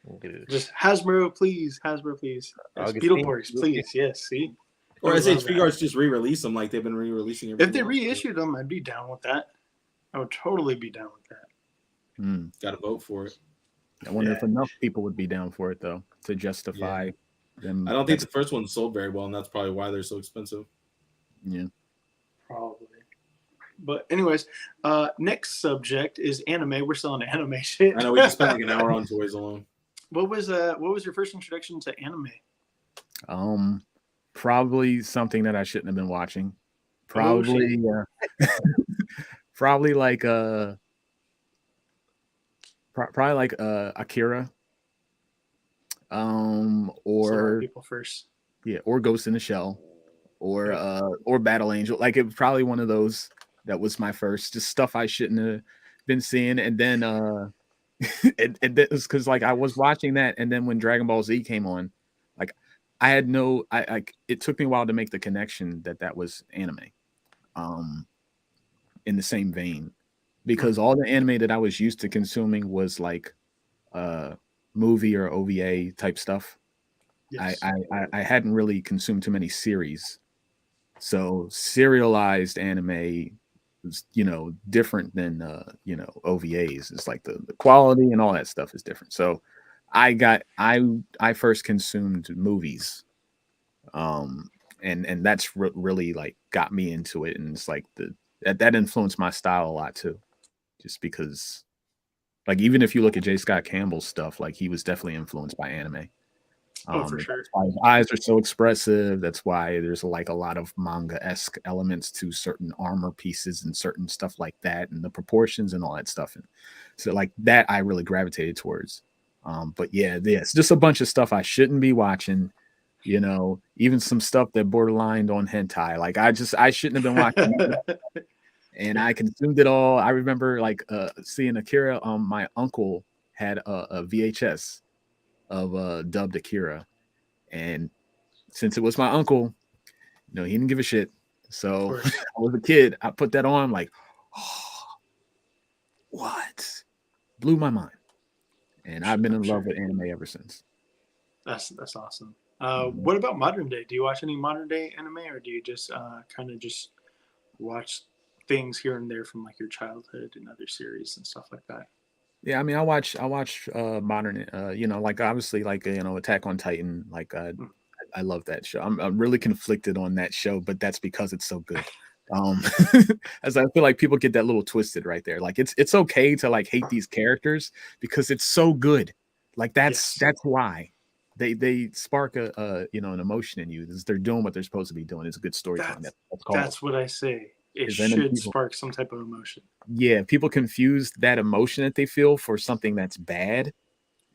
Look at it. Just Hasbro, please. Hasbro, please. Yes, Augustine. Beetleborgs, please. Yes, see. Or I love SHV that. Cars just re-release them like they've been re-releasing If they everything else. reissued them, I'd be down with that. I would totally be down with that. Mm. Got to vote for it. I wonder Yeah. if enough people would be down for it though to justify them. I don't think the first one sold very well, and that's probably why they're so expensive. Yeah. Probably. But anyways, next subject is anime. We're still on anime shit. I know we just spent like an hour on toys alone. What was your first introduction to anime? Probably something that I shouldn't have been watching. Probably probably like probably like Akira. Or people first. yeah, or Ghost in the Shell, or Battle Angel. Like it was probably one of those that was my first, just stuff I shouldn't have been seeing. And then and that was because like I was watching that, and then when Dragon Ball Z came on, like I had no, it took me a while to make the connection that was anime, in the same vein, because all the anime that I was used to consuming was like movie or OVA type stuff. Yes. I hadn't really consumed too many series, so serialized anime is, different than OVAs. It's like the quality and all that stuff is different. So I first consumed movies, and that's really like got me into it, and it's like that influenced my style a lot too, just because like even if you look at J. Scott Campbell's stuff, like he was definitely influenced by anime. For sure. That's why his eyes are so expressive. That's why there's like a lot of manga-esque elements to certain armor pieces and certain stuff like that, and the proportions and all that stuff. And so like that I really gravitated towards. But yeah, it's just a bunch of stuff I shouldn't be watching, even some stuff that borderlined on hentai. Like I shouldn't have been watching and I consumed it all. I remember like seeing Akira. My uncle had a VHS of dubbed Akira, and since it was my uncle, he didn't give a shit. So I was a kid. I put that on, like, oh, what? Blew my mind, and I've been in love with anime ever since. That's awesome. What about modern day? Do you watch any modern day anime, or do you just kind of just watch things here and there from like your childhood and other series and stuff like that? Yeah, I mean, I watch modern, like obviously like Attack on Titan. Like I love that show. I'm really conflicted on that show, but that's because it's so good. As I feel like people get that little twisted right there. Like it's okay to like hate these characters because it's so good. Like that's why they spark an emotion in you. They're doing what they're supposed to be doing. It's a good storytelling. That's what I say. It should spark some type of emotion. Yeah, people confuse that emotion that they feel for something that's bad,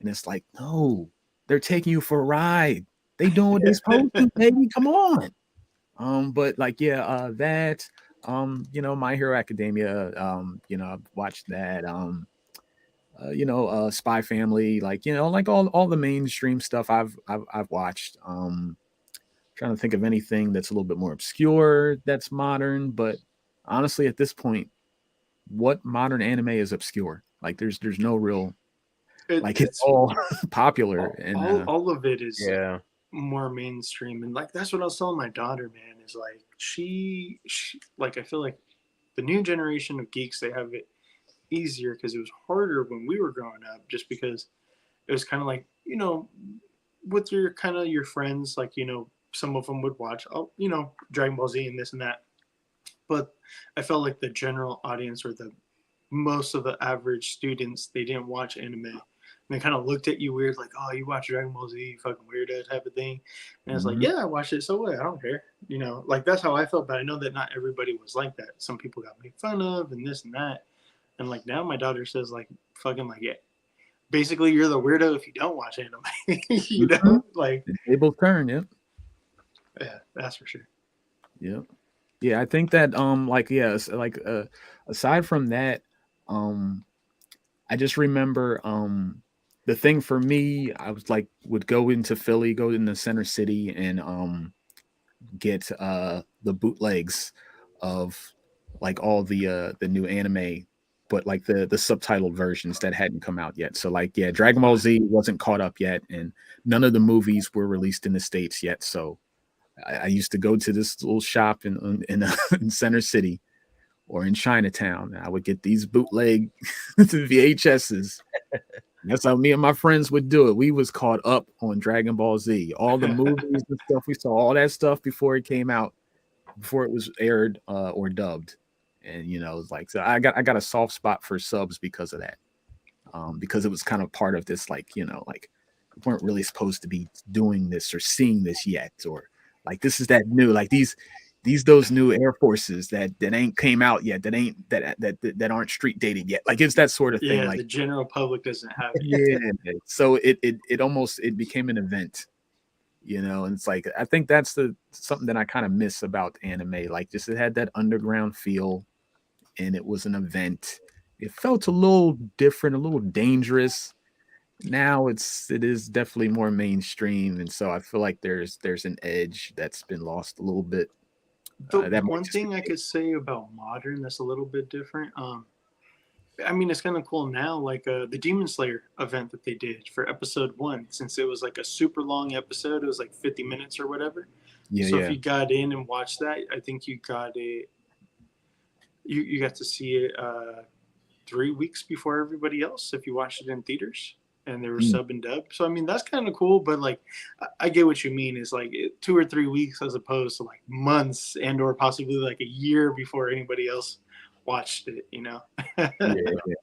and it's like, no, they're taking you for a ride. They doing what they're supposed to, baby. Come on. But like, yeah, that, My Hero Academia, I've watched that. Spy Family, like like all the mainstream stuff I've watched. Trying to think of anything that's a little bit more obscure that's modern, but honestly, at this point, what modern anime is obscure? Like there's no real like it's it's all popular and all of it is Yeah. more mainstream, and like that's what I was telling my daughter, man, is like she like I feel like the new generation of geeks, they have it easier because it was harder when we were growing up, just because it was kind of like, you know, with your kind of your friends, like, you know, some of them would watch, oh, you know, Dragon Ball Z and this and that, but I felt like the general audience, or the most of the average students, they didn't watch anime. And they kind of looked at you weird, like, oh, you watch Dragon Ball Z, you fucking weirdo type of thing. And it's like, Mhm. yeah, I watched it, so what? I don't care. You know, like that's how I felt, but I know that not everybody was like that. Some people got made fun of and this and that. And like now my daughter says, like, fucking like, yeah, basically you're the weirdo if you don't watch anime. You know, like, The tables turn, yep. yeah, that's for sure. Yep. Yeah, I think that like yeah, like aside from that, I just remember the thing for me, I was like would go into Philly, go into Center City and get the bootlegs of like all the new anime, but like the subtitled versions that hadn't come out yet. So like yeah, Dragon Ball Z wasn't caught up yet, and none of the movies were released in the States yet. So I used to go to this little shop in Center City or in Chinatown. And I would get these bootleg VHSs. That's how me and my friends would do it. We was caught up on Dragon Ball Z, all the movies and stuff. We saw all that stuff before it came out, before it was aired or dubbed. And you know, it's like so I got a soft spot for subs because of that. Because it was kind of part of this, like, you know, like we weren't really supposed to be doing this or seeing this yet, or like this is that new, like these those new Air Forces that ain't came out yet, that ain't that aren't street dated yet. Like it's that sort of thing. Yeah, Like the general public doesn't have it. yeah. So it almost it became an event, you know, and it's like I think that's the something that I kind of miss about anime. Like just it had that underground feel and it was an event. It felt a little different, a little dangerous. Now it is definitely more mainstream, and so I feel like there's an edge that's been lost a little bit. The That might one just be thing I could say about modern that's a little bit different, I mean, it's kind of cool now, like the Demon Slayer event that they did for episode 1, since it was like a super long episode, it was like 50 minutes or whatever. yeah, So if yeah. you got in and watched that, I think you got it, you got to see it 3 weeks before everybody else if you watched it in theaters. And they were Mm. sub and dub. So I mean that's kind of cool, but like I get what you mean. Is like 2 or 3 weeks as opposed to like months and or possibly like a year before anybody else watched it. You know. Yeah, yeah.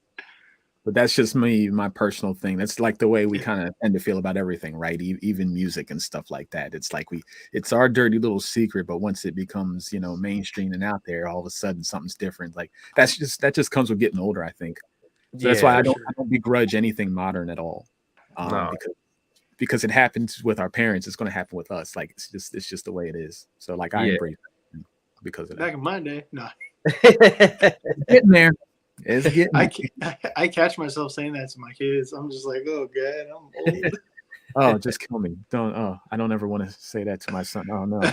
But that's just me, my personal thing. That's like the way we kind of tend to feel about everything, right? Even music and stuff like that. It's like it's our dirty little secret, but once it becomes, you know, mainstream and out there, all of a sudden something's different. Like that just comes with getting older, I think. So that's why Yeah. I sure. don't begrudge anything modern at all. No. Because it happens with our parents, it's going to happen with us. Like it's just the way it is. So like I Yeah. embrace it because of Back that. in my day, no. Getting there. It's getting I catch myself saying that to my kids. I'm just like, oh god, I'm old. oh, just kill me. Don't I don't ever want to say that to my son. Oh no. Oh,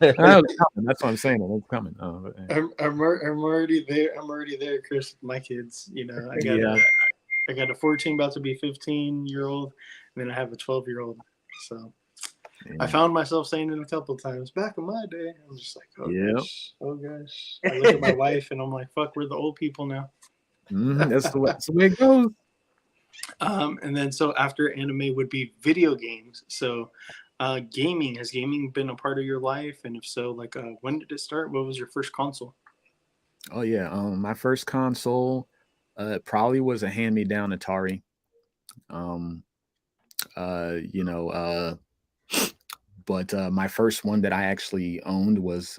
it's coming. That's what I'm saying. It's coming. Oh, but, I'm already there. I'm already there, Chris, with my kids. You know, I got a 14 about to be 15-year-old, and then I have a 12-year-old. So yeah. I found myself saying it a couple of times. Back in my day, I'm just like, oh Yep. gosh, oh gosh. I look at my wife and I'm like, fuck, we're the old people now. That's the way it goes. And then so after anime would be video games. So gaming, has gaming been a part of your life? And if so, like when did it start? What was your first console? Oh yeah. My first console probably was a hand-me-down Atari. You know, but my first one that I actually owned was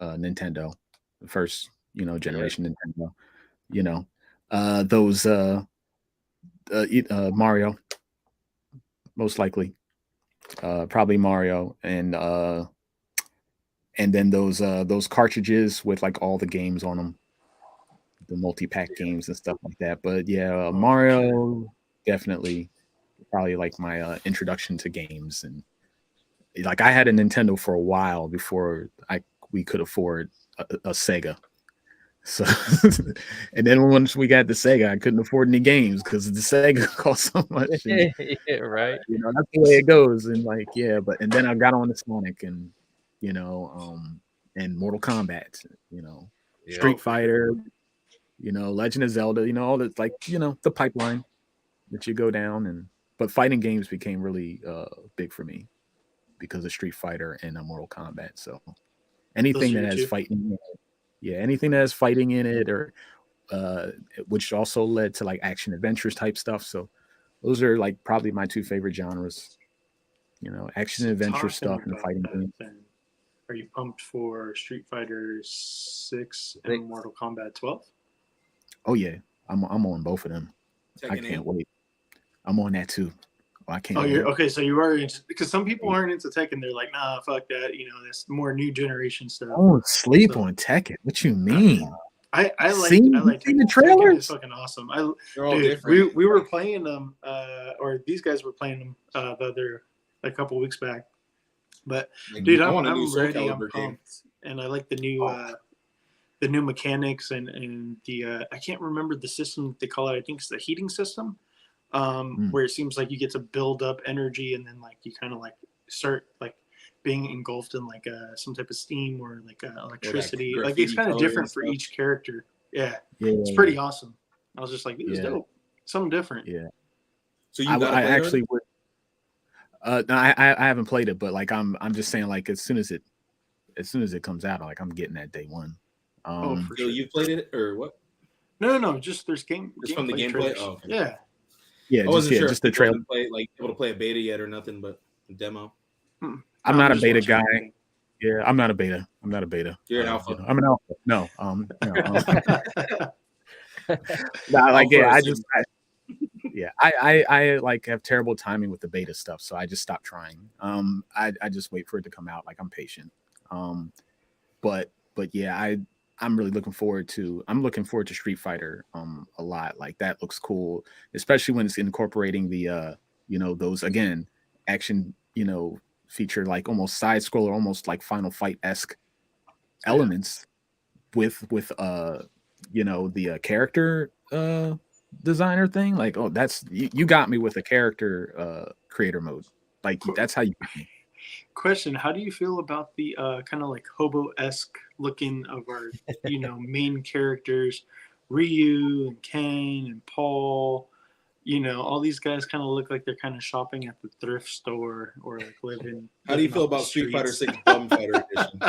Nintendo, the first, you know, generation Nintendo. You know, those Mario, most likely, probably Mario, and then those cartridges with like all the games on them, the multi-pack games and stuff like that. But yeah, Mario definitely probably like my introduction to games. And like I had a Nintendo for a while before we could afford a Sega. So, and then once we got the Sega, I couldn't afford any games because the Sega cost so much. And, Yeah, right. that's the way it goes. And like, yeah, and then I got on the Sonic and, and Mortal Kombat, Yeah. Street Fighter, Legend of Zelda, all the the pipeline that you go down. But fighting games became really big for me because of Street Fighter and Mortal Kombat. So anything that has fighting, anything that has fighting in it, or which also led to like action adventures type stuff. So those are like probably my two favorite genres. Action adventure stuff and fighting games. Are you pumped for Street Fighter 6 and Mortal Kombat 12? Oh yeah, I'm on both of them. I can't wait. I'm on that too. I can't. Oh, you're okay. So you are because some people aren't into Tekken. They're like, nah, fuck that. That's more new generation stuff. Oh, sleep on Tekken. What you mean? I like Tekken. The trailers. It's fucking awesome. They're all different. We were playing them, or these guys were playing them a couple weeks back. But dude, I'm ready. I'm pumped, and I like the new mechanics and the I can't remember the system that they call it. I think it's the heating system. Where it seems like you get to build up energy and then like you kind of like start like being engulfed in like some type of steam or like electricity. Like it's kind of different for each character. Yeah, it's pretty awesome. I was just like, this is dope. Something different. Yeah. So I actually would. No, I haven't played it, but like I'm just saying like as soon as it comes out, like I'm getting that day one. For sure. You played it or what? No. Just there's Just from the gameplay. Oh, okay. Yeah. Yeah, I wasn't sure just the trailer. Able to play a beta yet or nothing, but a demo. I'm not a beta guy. Yeah, I'm not a beta. You're an alpha. I'm an alpha. No. I like have terrible timing with the beta stuff, so I just stopped trying. I just wait for it to come out. Like I'm patient. But yeah, I'm really looking forward to Street Fighter a lot. Like that looks cool, especially when it's incorporating the those again action feature like almost side scroller, almost like Final Fight-esque elements with the character designer thing. Like, oh, that's you got me with a character creator mode. Like that's how you get me. Question: how do you feel about the kind of like hobo-esque looking of our main characters, Ryu and Ken and Paul? All these guys kind of look like they're kind of shopping at the thrift store or like living. How do you feel about Street Fighter 6 Bum Fighter Edition?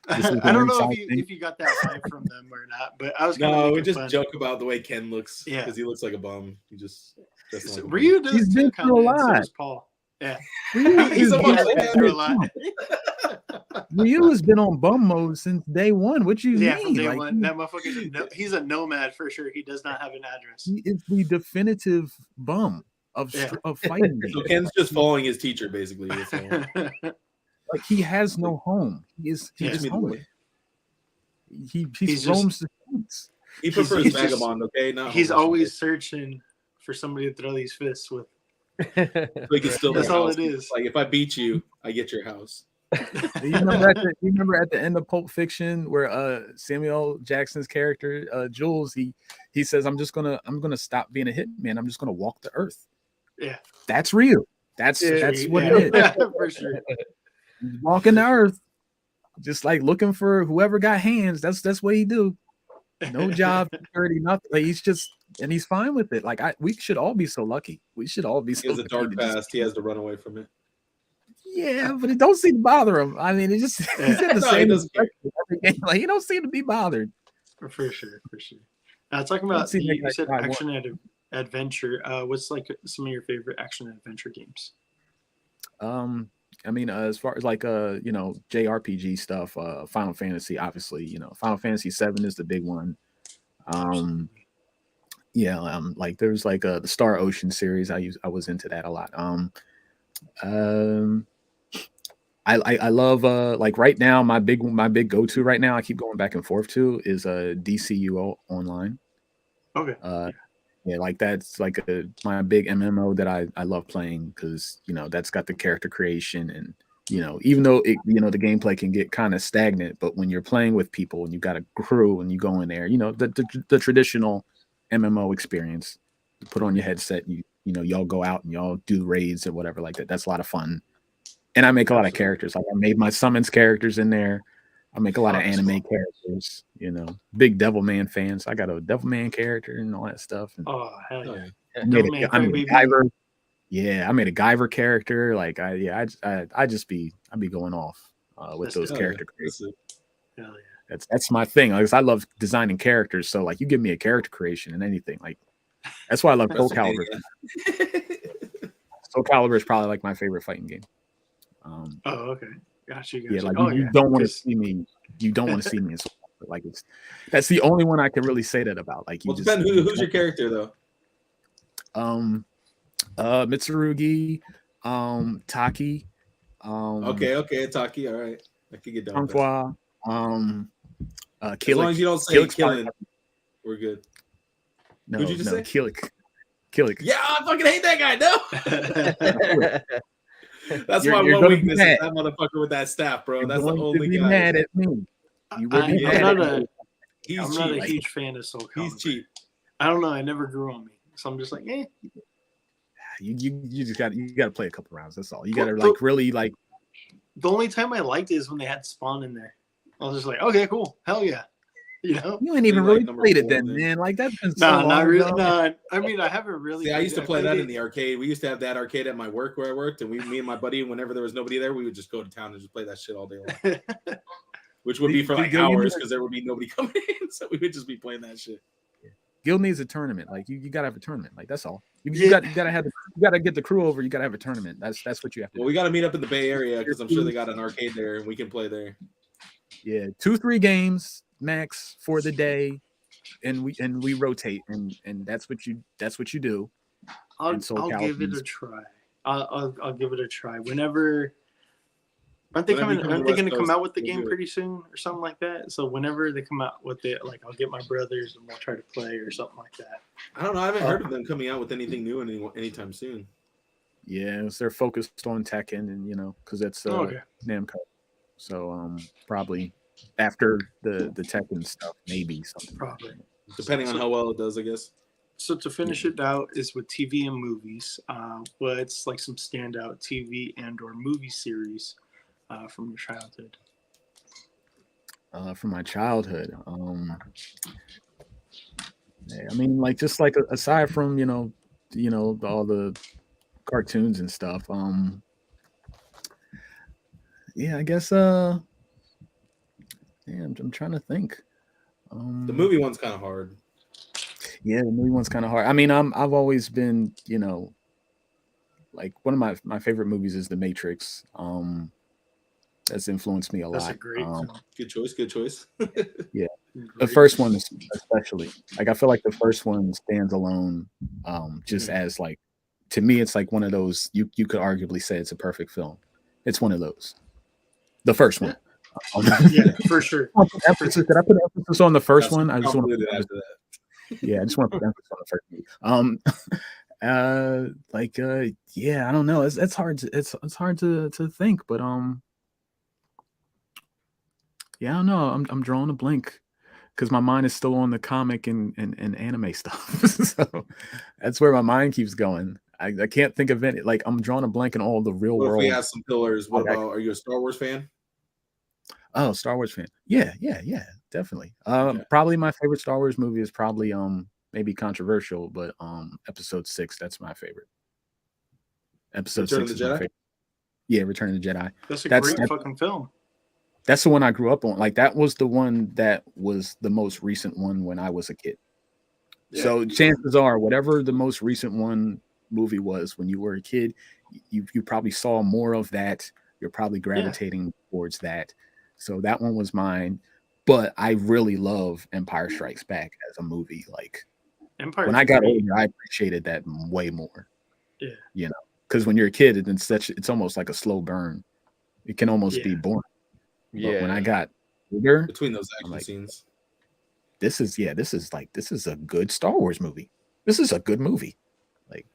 I don't know if you got that vibe from them or not, but I was we just joke about the way Ken looks because he looks like a bum. He just Ryu does. He's been through a lot. So does Paul. Yeah, he's through a lot. Ryu has been on bum mode since day one. What you mean? From day one. That motherfucker he's a nomad for sure. He does not have an address. He is the definitive bum of fighting games. So Ken's just following his teacher, basically. Like he has no home. He is homeless. He roams the streets. He prefers vagabond. He's always searching for somebody to throw these fists with. So he can still. That's all it is. Like if I beat you, I get your house. You remember at the end of Pulp Fiction where Samuel Jackson's character Jules he says I'm gonna stop being a hitman. I'm just gonna walk the earth. Yeah, that's real. That's what it is. For sure. Walking the earth, just like looking for whoever got hands. That's what he do. No job, security, nothing. Like he's fine with it. Like we should all be so lucky. We should all be. He has a dark past. He has to run away from it. Yeah, but it don't seem to bother him. I mean, it just he's in the same every game. Like he don't seem to be bothered. For sure. Now talking about you said action and adventure. What's like some of your favorite action and adventure games? I mean, as far as like JRPG stuff, Final Fantasy, obviously, Final Fantasy 7 is the big one. Like there's like the Star Ocean series. I was into that a lot. I love like right now my big go-to right now I keep going back and forth to is DCUO Online. Okay. Yeah, like that's like my big MMO that I love playing because that's got the character creation and even though the gameplay can get kind of stagnant, but when you're playing with people and you got a crew and you go in there, the traditional MMO experience, you put on your headset, y'all go out and y'all do raids or whatever like that. That's a lot of fun. And I make a lot of characters. Like I made my summons characters in there. I make a lot of anime characters, big Devilman fans. I got a Devilman character and all that stuff. And Oh, hell yeah. I made a Guyver. Yeah, I made a Guyver character. Like I'd be going off with those character creations. Hell yeah. That's my thing. Like I love designing characters. So like you give me a character creation and anything. Like that's why I love Soul Calibur. Soul Calibur is probably like my favorite fighting game. Okay. Gotcha. Yeah, like you don't want to see me. You don't want to see me in Soul Calibur. Like that's the only one I can really say that about. Like who's your character though? Mitsurugi, Taki. Okay, Taki. All right, I could get down. Kilik. As long as you don't say killing, we're good. No, who'd you just say? Kilik. Yeah, I fucking hate that guy. No. That's my one weakness. Is that motherfucker with that staff, bro. That's the only guy. Mad at me. I'm not a huge fan of Soul Calibur. He's cheap. I don't know. I never grew on me, so I'm just like, eh. You just got to play a couple rounds. That's all. You got to really like. The only time I liked it is when they had Spawn in there. I was just like, okay, cool, hell yeah. You ain't even really played it then, man. Like that's been so long not really. ago. No, I mean I haven't really. See, I used to play that in the arcade. We used to have that arcade at my work where I worked, and me and my buddy, whenever there was nobody there, we would just go to town and just play that shit all day long. Which would be for like hours because there would be nobody coming in, so we would just be playing that shit. Guild needs a tournament. Like you gotta have a tournament. Like that's all. You gotta get the crew over. You gotta have a tournament. That's what you have to do. Well, we gotta meet up in the Bay Area because I'm sure they got an arcade there and we can play there. Yeah, 2-3 games max for the day, and we rotate, and that's what you do. I'll give it a try. I'll give it a try. Whenever aren't they going to come out with the game pretty soon or something like that? So whenever they come out with it, like I'll get my brothers and we'll try to play or something like that. I don't know. I haven't heard of them coming out with anything new anytime soon. Yeah, they're focused on Tekken, and because that's Namco. So probably after the Tekken stuff, maybe something. Probably. Depending on how well it does, I guess. So to finish it out is with TV and movies. What's like some standout TV and or movie series from your childhood? From my childhood, I mean, like just like aside from all the cartoons and stuff. Yeah, I guess. I'm trying to think. The movie one's kind of hard. Yeah, the movie one's kind of hard. I mean, I've always been, like one of my favorite movies is The Matrix. That's influenced me a lot. That's a great film. Good choice. Yeah, the first one especially. Like I feel like the first one stands alone. Just as like, to me, it's like one of those. You could arguably say it's a perfect film. It's one of those. The first one. Yeah, for sure. Did I put emphasis on the first one? I just want to put yeah, I just want to put emphasis on the first one. Yeah, I don't know. It's hard to think, but yeah, I don't know. I'm drawing a blank because my mind is still on the comic and anime stuff. So that's where my mind keeps going. I can't think of any. Like I'm drawing a blank in all the real world. If we have some pillars, what about? Are you a Star Wars fan? Oh, Star Wars fan. Yeah, definitely. Probably my favorite Star Wars movie is probably maybe controversial, but Episode 6. That's my favorite. Episode 6 is my favorite. Yeah, Return of the Jedi. That's a great fucking film. That's the one I grew up on. Like that was the one that was the most recent one when I was a kid. Yeah. So chances are, whatever the most recent movie was when you were a kid, you probably saw more of that. You're probably gravitating towards that. So that one was mine. But I really love Empire Strikes Back as a movie. Like when I got older, I appreciated that way more. Yeah. Because when you're a kid, it's almost like a slow burn. It can almost be boring. Yeah. But when I got older, between those action scenes, this is a good Star Wars movie. This is a good movie. Like,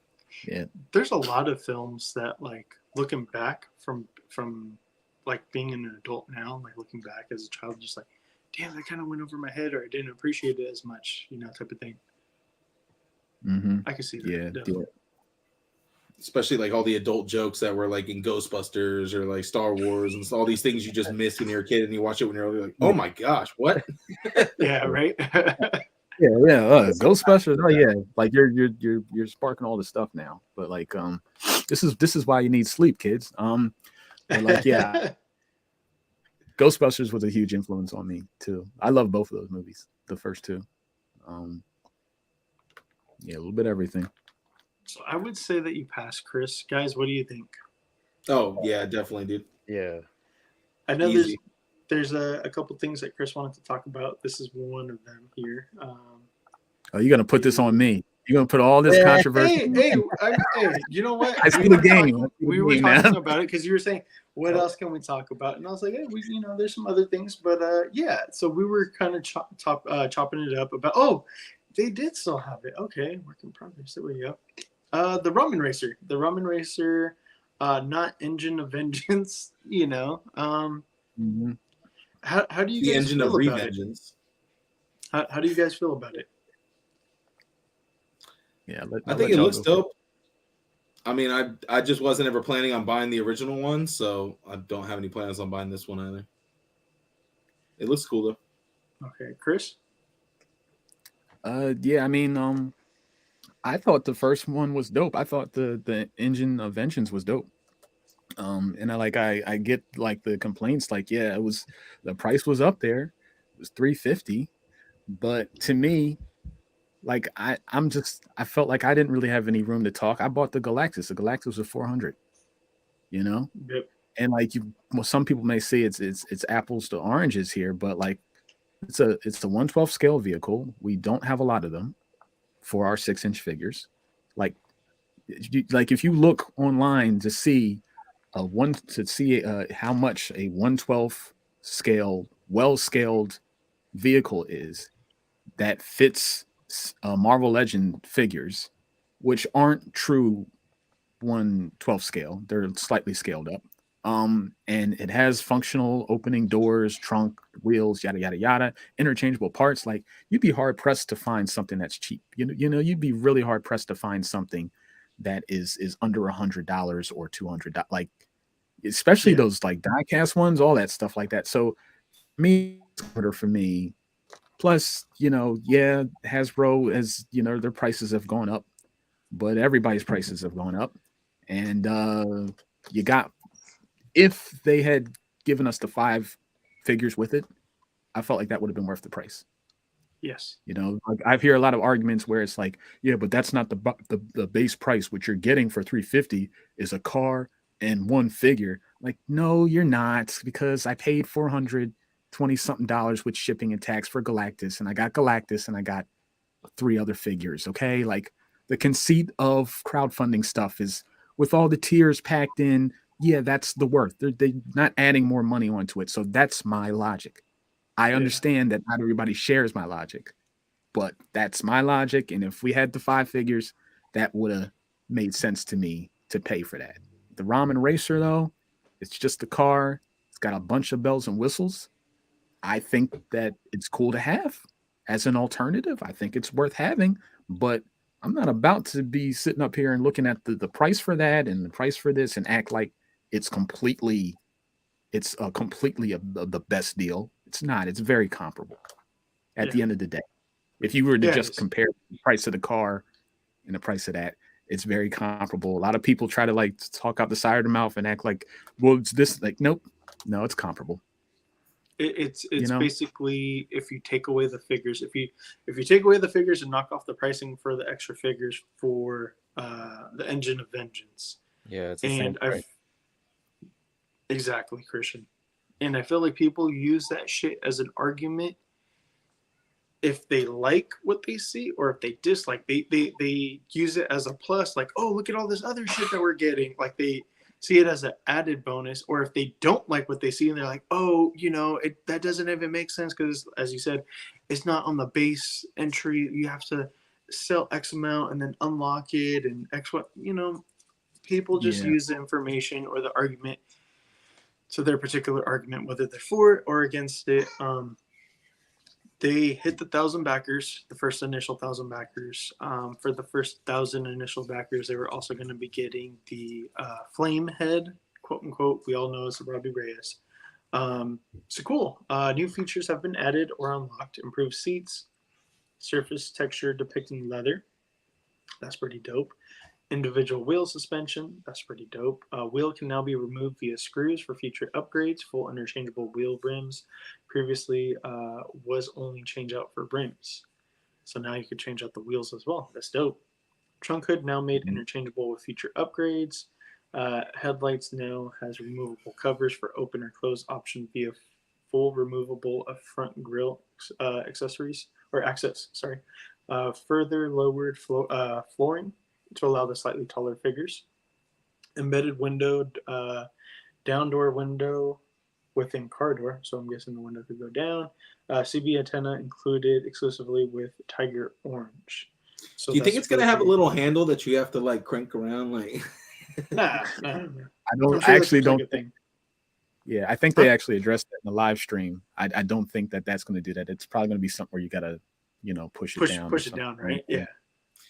yeah. There's a lot of films that, like, looking back from from like being an adult now, like looking back as a child, just like, damn, that kind of went over my head, or I didn't appreciate it as much, type of thing. Mm-hmm. I can see that. Yeah, Definitely. Especially like all the adult jokes that were like in Ghostbusters or like Star Wars and all these things you just missed when you were a kid, and you watch it when you're older, like, oh my gosh, what? Yeah, right. Yeah. Ghostbusters. Oh yeah, like you're sparking all this stuff now. But like, this is why you need sleep, kids. But like, yeah, Ghostbusters was a huge influence on me too. I love both of those movies, the first two. Yeah, a little bit of everything. So I would say that you passed, Chris. Guys, what do you think? Oh yeah, definitely, dude. Yeah. I know Easy. there's a couple things that Chris wanted to talk about. This is one of them here. Oh, you're gonna put this on me. You're gonna put all this controversy. Hey, you know what? I see the game. We were talking about it because you were saying, what else can we talk about? And I was like, hey, there's some other things, but yeah. So we were kind of chopping it up about. Oh, they did still have it. Okay, work in progress. There we go. The Ramen Racer, not Engine of Vengeance. Mm-hmm. How do you The guys Engine feel of about it? Revengeance. How do you guys feel about it? Yeah, I think it looks dope. I mean, I just wasn't ever planning on buying the original one, so I don't have any plans on buying this one either. It looks cool though. Okay, Chris. Yeah, I mean, I thought the first one was dope. I thought the Engine of Vengeance was dope. And I get like the complaints, like, yeah, the price was up there. It was $350, but to me, like I felt like I didn't really have any room to talk. I bought the Galactus. The Galactus was $400, Yep. and like some people may say it's apples to oranges here, but like it's a 1/12 scale vehicle. We don't have a lot of them for our 6-inch figures. Like if you look online to see how much a 1/12 scale well-scaled vehicle is that fits Marvel Legend figures, which aren't true 1/12 scale. They're slightly scaled up. And it has functional opening doors, trunk, wheels, yada yada yada, interchangeable parts. Like you'd be hard pressed to find something that's cheap. You'd be really hard pressed to find something that is under $100 or $200. Like especially those like die-cast ones, all that stuff like that. So for me. Plus, Hasbro has, their prices have gone up, but everybody's prices have gone up. And if they had given us the 5 figures with it, I felt like that would have been worth the price. Yes. Like I hear a lot of arguments where it's like, yeah, but that's not the base price. What you're getting for $350 is a car and 1 figure. Like, no, you're not, because I paid $420 something with shipping and tax for Galactus, and I got Galactus and I got 3 other figures. Okay, like the conceit of crowdfunding stuff is with all the tiers packed in. Yeah, that's the worth. They're not adding more money onto it. So that's my logic. I understand that not everybody shares my logic, but that's my logic. And if we had the 5 figures, that would have made sense to me to pay for that. The Ramen Racer, though, it's just a car. It's got a bunch of bells and whistles. I think that it's cool to have as an alternative. I think it's worth having, but I'm not about to be sitting up here and looking at the price for that and the price for this and act like it's completely the best deal. It's not. It's very comparable at the end of the day. If you were to just compare the price of the car and the price of that, it's very comparable. A lot of people try to like talk out the side of their mouth and act like, well, it's this. Like, nope, no, it's comparable. It's basically, if you take away the figures, if you take away the figures and knock off the pricing for the extra figures for the Engine of Vengeance. Yeah, it's the same price. Exactly, Christian. And I feel like people use that shit as an argument if they like what they see, or if they dislike. They use it as a plus, like, oh, look at all this other shit that we're getting. Like they see it as an added bonus. Or if they don't like what they see and they're like, oh, that doesn't even make sense because, as you said, it's not on the base entry. You have to sell X amount and then unlock it and X what, people just use the information or the argument So their particular argument, whether they're for it or against it, they hit the 1,000 backers, the first initial 1,000 backers. For the first 1,000 initial backers, they were also going to be getting the flame head, quote unquote. We all know it's Robbie Reyes. So cool. New features have been added or unlocked. Improved seats, surface texture depicting leather. That's pretty dope. Individual wheel suspension. That's pretty dope. Wheel can now be removed via screws for future upgrades. Full interchangeable wheel brims. Previously was only change out for brims. So now you could change out the wheels as well. That's dope. Trunk hood now made interchangeable with future upgrades. Headlights now has removable covers for open or close option via full removable of front grille accessories or access. Sorry. Further lowered flooring to allow the slightly taller figures. Embedded window, down door window within car door. So I'm guessing the window could go down. CB antenna included exclusively with Tiger Orange. So do you think it's gonna have a little handle that you have to like crank around? Like, nah. I actually don't think. Yeah, I think they actually addressed that in the live stream. I don't think that that's going to do that. It's probably going to be something where you got to, push it down. Push it down, right? Yeah.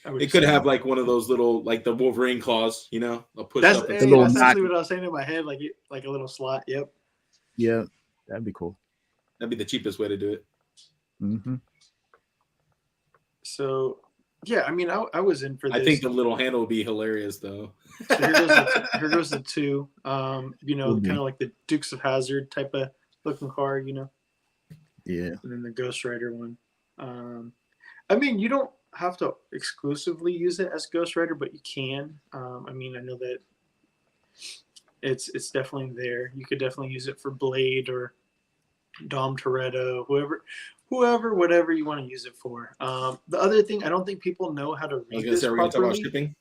It could have like one of those little, like the Wolverine claws, a push that's, up. That's essentially what I was saying in my head, like a little slot. Yep. Yeah, that'd be cool. That'd be the cheapest way to do it. Mm-hmm. So, yeah, I mean, I was in for this. I think the little handle would be hilarious, though. So here goes the two. Kind of like the Dukes of Hazzard type of looking car, Yeah. And then the Ghost Rider one. I mean, you don't have to exclusively use it as Ghost Rider, but you can. I mean, I know that it's definitely there. You could definitely use it for Blade or Dom Toretto, whoever, whatever you want to use it for. The other thing, I don't think people know how to read this properly. We're going to talk about shipping.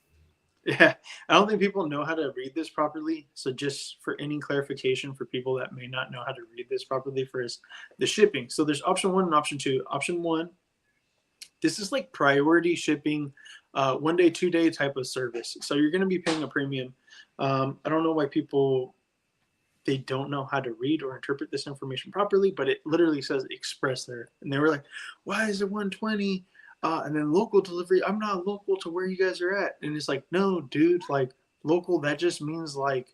Yeah, I don't think people know how to read this properly. So just for any clarification for people that may not know how to read this properly, for the shipping. So there's option 1 and option 2. Option 1, this is like priority shipping, 1 day, 2 day type of service. So you're going to be paying a premium. I don't know why they don't know how to read or interpret this information properly, but it literally says express there. And they were like, why is it 120? And then local delivery, I'm not local to where you guys are at. And it's like, no, dude, like local, that just means like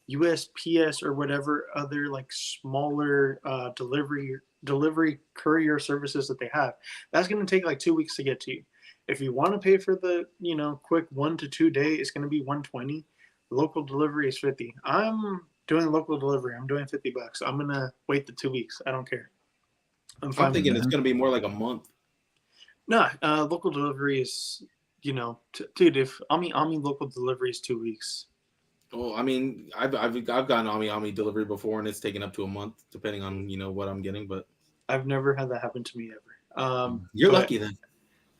USPS or whatever other like smaller delivery courier services that they have. That's going to take like 2 weeks to get to you. If you want to pay for the, quick 1 to 2 day, it's going to be 120. Local delivery is 50. I'm doing local delivery. I'm doing $50. I'm going to wait the 2 weeks. I don't care. I'm thinking it's going to be more like a month. No, local delivery is, dude, if Ami local delivery is 2 weeks. Oh, I mean, I've gotten Ami delivery before, and it's taken up to a month, depending on what I'm getting. But I've never had that happen to me ever. You're lucky then.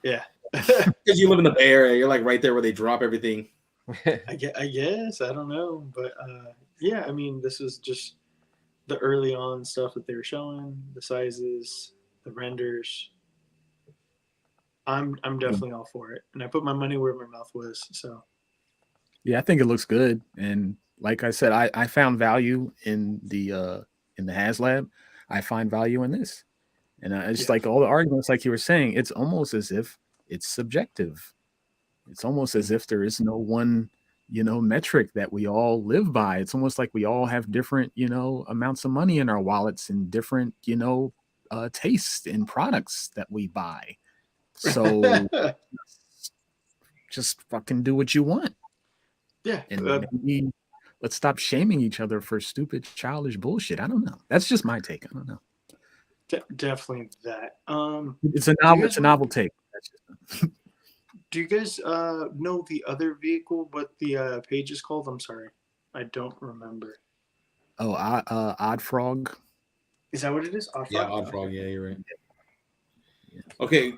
Yeah, because you live in the Bay Area. You're like right there where they drop everything. I guess I don't know, but yeah, I mean, this is just the early on stuff that they were showing, the sizes, the renders. I'm definitely all for it, and I put my money where my mouth was. So, yeah, I think it looks good, and like I said, I found value in the HasLab. I find value in this, and it's like all the arguments, like you were saying, it's almost as if it's subjective. It's almost as if there is no one, metric that we all live by. It's almost like we all have different, amounts of money in our wallets and different, tastes in products that we buy. So just fucking do what you want. Yeah. And maybe let's stop shaming each other for stupid, childish bullshit. I don't know. That's just my take. I don't know. Definitely that. It's a novel take. Do you guys know the other vehicle, what the page is called? I'm sorry. I don't remember. Oh, Odd Frog. Is that what it is? Odd Frog? Yeah, Odd Frog. Yeah, you're right. Yeah. Okay.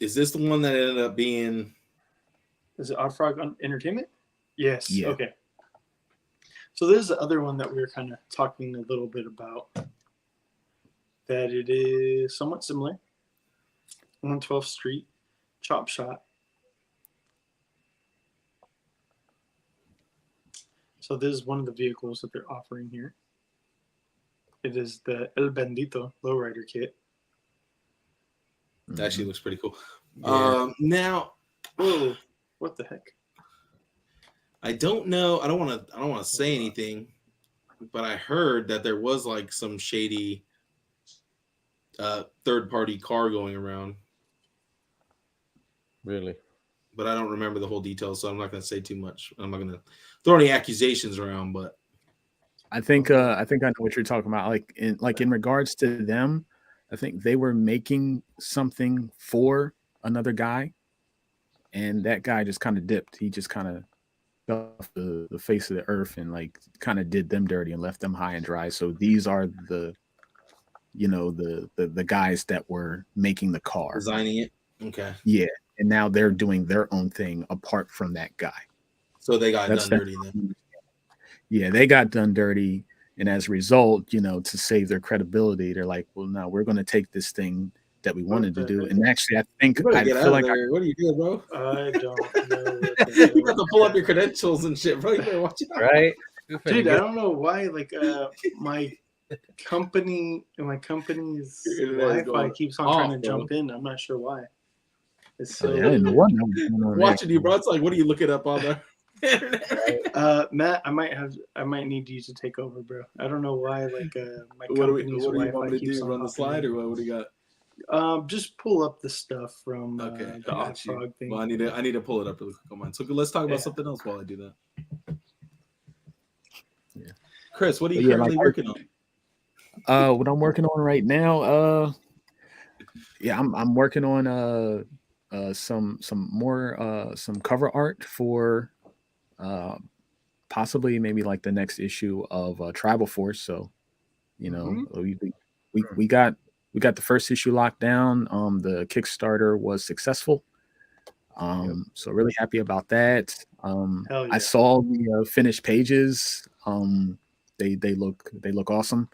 Is this the one that ended up being... Is it Odd Frog Entertainment? Yes. Yeah. Okay. So there's the other one that we were kind of talking a little bit about. That it is somewhat similar. 112th Street, Chop Shop. So this is one of the vehicles that they're offering here. It is the El Bendito lowrider kit. That actually looks pretty cool. Yeah. Now, Whoa, what the heck? I don't know. I don't want to say anything, but I heard that there was like some shady third-party car going around. Really? But I don't remember the whole details, so I'm not going to say too much. I'm not going to throw any accusations around, but I think I know what you're talking about. Like in regards to them, I think they were making something for another guy, and that guy just kind of dipped. He just kind of fell off the face of the earth and like kind of did them dirty and left them high and dry. So these are the guys that were making the car, designing it. Okay. Yeah, and now they're doing their own thing apart from that guy. So they got done dirty then. Yeah, they got done dirty, and as a result, to save their credibility, they're like, well, no, we're going to take this thing that we wanted to do. And actually, I think what are you doing, bro? I don't know. You have to pull up your credentials and shit, bro. You better watch it out. Right? Dude, I don't know why. Like, my company's Wi-Fi keeps on trying to jump in. I'm not sure why. It's so. I didn't know what. Watching you, bro. It's like, what are you looking up on there? Matt, I might need you to take over, bro. I don't know why. Like, my what do company's you Wi-Fi want me to keeps do? on Run the slide, or what do you got? Just pull up the stuff from Okay, the I got off you. frog thing. Well, I need to pull it up really quick on mine. So let's talk about something else while I do that. Yeah, Chris, what are you currently working on? What I'm working on right now, I'm working on some more some cover art for possibly maybe like the next issue of Tribal Force. So, we got the first issue locked down. The Kickstarter was successful. So really happy about that. Yeah. I saw the finished pages. They look awesome.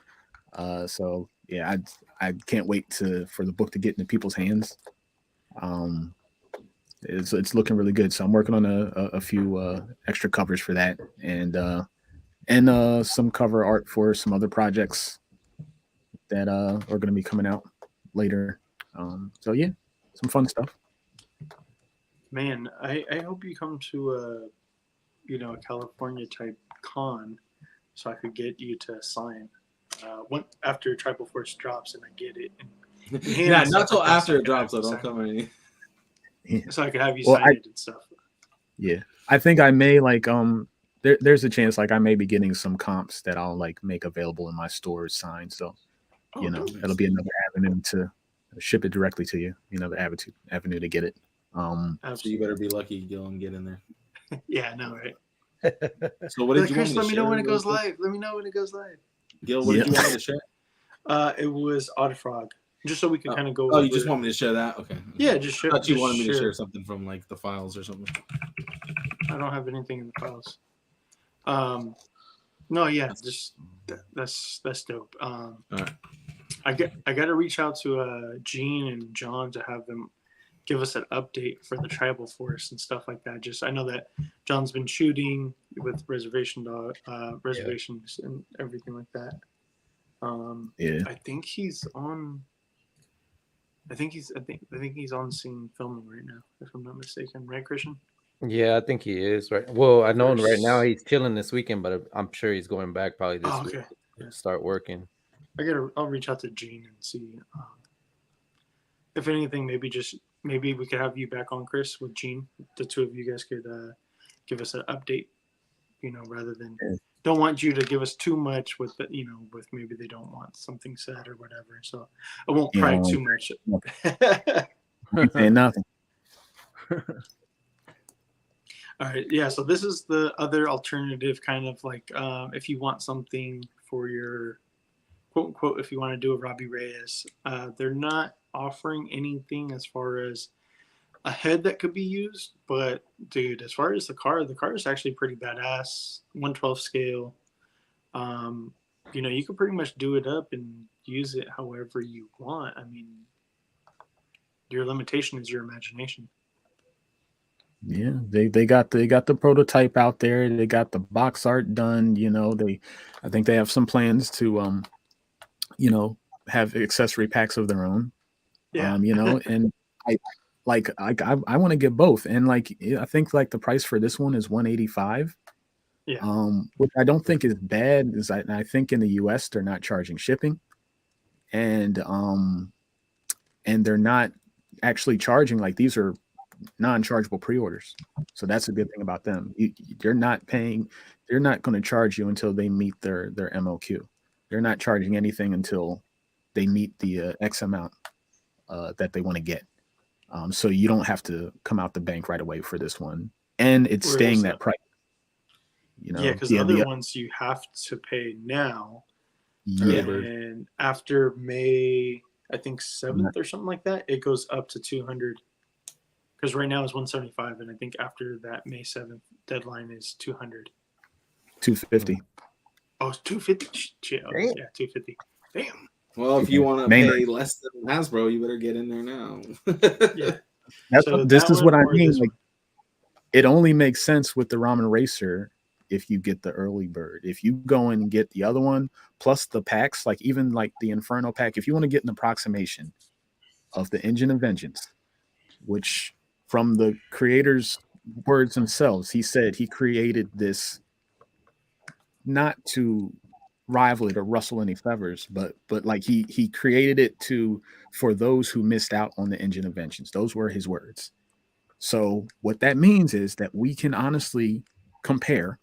So yeah, I can't wait for the book to get into people's hands. It's looking really good. So I'm working on a few extra covers for that, and some cover art for some other projects that are going to be coming out later. So yeah, some fun stuff. Man, I hope you come to a California type con, so I could get you to sign. After Tribal Force drops and I get it. Yeah, not till after it drops. So don't come in. So I could have you sign it and stuff. Yeah, I think I may there's a chance I may be getting some comps that I'll make available in my stores signed. So that'll be another avenue to ship it directly to you. The avenue to get it. So you better be lucky, Gil, and get in there. Yeah, I know, right? So what did you want Chris, me to let me share? know when it goes live. Let me know when it goes live. Gil, what did you want me to share? It was Oddfrog. Just so we can kind of go. Oh, you just want me to share that? Okay. Yeah, just share. I thought you wanted me to share something from the files or something. I don't have anything in the files. No, yeah, just that's dope. All right. I got to reach out to Gene and John to have them give us an update for the Tribal Force and stuff like that. Just I know that John's been shooting with reservations and everything like that. I think he's on. I think he's on scene filming right now, if I'm not mistaken. Right, Christian? Yeah, I think he is. Right. Well, I know right now he's chilling this weekend, but I'm sure he's going back probably this week to start working. I'll reach out to Gene and see if anything. Maybe we could have you back on, Chris, with Gene. The two of you guys could give us an update. Rather than don't want you to give us too much with with maybe they don't want something said or whatever. So I won't pry too much. Ain't nothing. All right, yeah. So this is the other alternative, kind of if you want something for your quote unquote, if you want to do a Robbie Reyes, they're not offering anything as far as a head that could be used, but dude, as far as the car is actually pretty badass. 1/12 scale. You can pretty much do it up and use it however you want. I mean, your limitation is your imagination. Yeah, they got the prototype out there. They got the box art done. I think they have some plans to you know, have accessory packs of their own. Yeah. You know, and I I want to get both. And like I think like the price for this one is 185. Yeah. Which I don't think is bad. Is I think in the US they're not charging shipping, and they're not actually charging, like these are non-chargeable pre-orders. So that's a good thing about them. They're not paying, they're not going to charge you until they meet their MOQ. They're not charging anything until they meet the X amount that they want to get. So you don't have to come out the bank right away for this one, and it's staying that price. You know, yeah, because the other ones you have to pay now, yeah, and after May, I think 7th or something like that, it goes up to 200. Because right now it's 175, and I think after that May 7th deadline is 200. 250. Oh, it's 250. Yeah, 250. Damn. Well, if you want to pay less than Hasbro, you better get in there now. Yeah. This is what I mean. Like, it only makes sense with the Ramen Racer if you get the early bird. If you go and get the other one plus the packs, like even like the Inferno pack, if you want to get an approximation of the Engine of Vengeance, which from the creator's words themselves, he said he created this not to rival it or rustle any feathers, but like he created it for those who missed out on the Engine of Vengeance. Those were his words. So what that means is that we can honestly compare,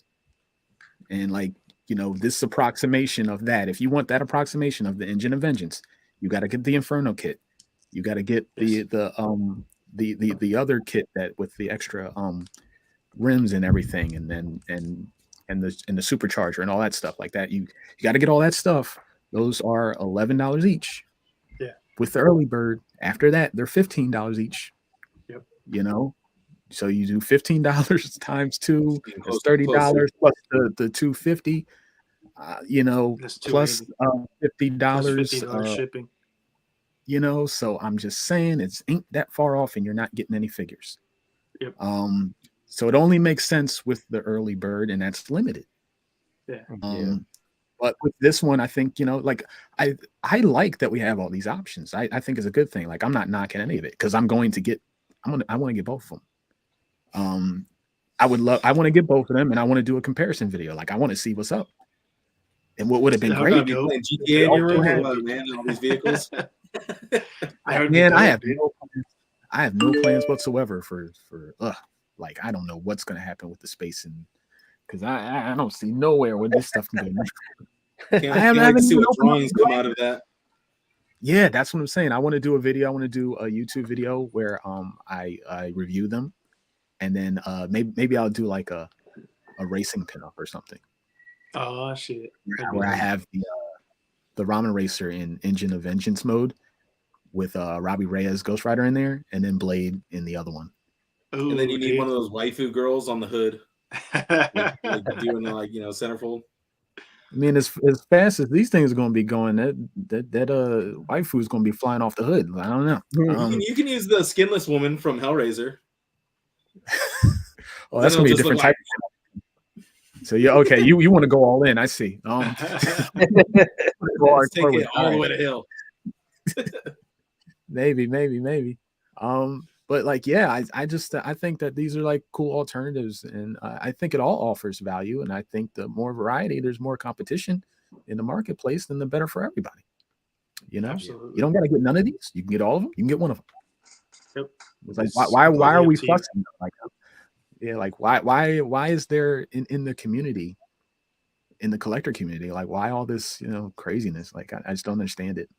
and like, you know, this approximation of that. If you want that approximation of the Engine of Vengeance, you got to get the Inferno kit. You got to get the other kit that with the extra rims and everything, and then and the supercharger and all that stuff like that. You got to get all that stuff. Those are $11 each. Yeah. With the early bird, after that, they're $15 each. Yep. You know, so you do $15 times 2, that's $30 plus the 250. You know, plus $50 shipping. You know, so I'm just saying it's ain't that far off, and you're not getting any figures. Yep. So it only makes sense with the early bird, and that's limited. Yeah. But with this one, I think, you know, like I like that we have all these options. I think it's a good thing. Like I'm not knocking any of it because I want to get both of them. I want to get both of them, and I want to do a comparison video. Like I want to see what's up. And what would have been great? GTA in your room, man, all these vehicles. I have no plans whatsoever for like I don't know what's gonna happen with the space, and because I don't see nowhere where this stuff can go. I haven't seen what drawings come out of that. Yeah, that's what I'm saying. I want to do a video. I want to do a YouTube video where I review them, and then maybe I'll do like a racing pinup or something. Oh shit! Where I have the Ramen Racer in Engine of Vengeance mode with Robbie Reyes Ghost Rider in there, and then Blade in the other one. Ooh, and then you need one of those waifu girls on the hood, like doing like, you know, centerfold. I mean, as fast as these things are going to be going, that waifu is going to be flying off the hood. I don't know. You can use the skinless woman from Hellraiser. Oh, that's going to be a different type. So yeah, okay, you want to go all in? I see. Take it all the way to hell. maybe. But like, yeah, I think that these are like cool alternatives, and I think it all offers value. And I think the more variety, there's more competition in the marketplace, then the better for everybody. You know, absolutely. You don't got to get none of these. You can get all of them. You can get one of them. Yep. It's like why are we fussing like? Yeah, like why is there in the community, in the collector community, like why all this, you know, craziness? Like I just don't understand it.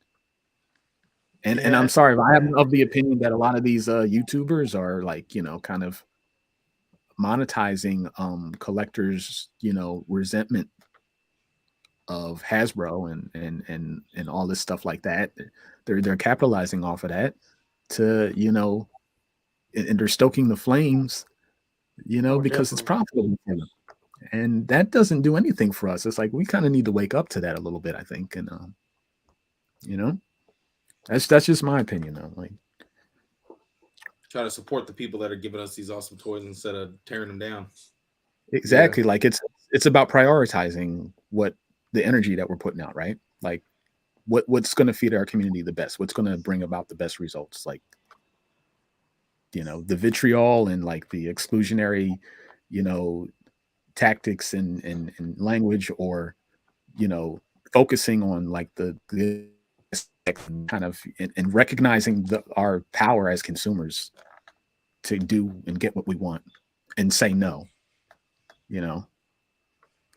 And I'm sorry, I am of the opinion that a lot of these YouTubers are like, you know, kind of monetizing collectors, you know, resentment of Hasbro and all this stuff like that. They're capitalizing off of that to, you know, and they're stoking the flames, you know, because it's profitable for them. And that doesn't do anything for us. It's like we kind of need to wake up to that a little bit, I think. And you know, that's just my opinion though. Like, try to support the people that are giving us these awesome toys instead of tearing them down. Exactly. Yeah. Like it's about prioritizing what the energy that we're putting out, right? Like what's going to feed our community the best, what's going to bring about the best results, like, the vitriol and like the exclusionary, tactics and language, or, focusing on like the kind of and recognizing our power as consumers to do and get what we want and say no.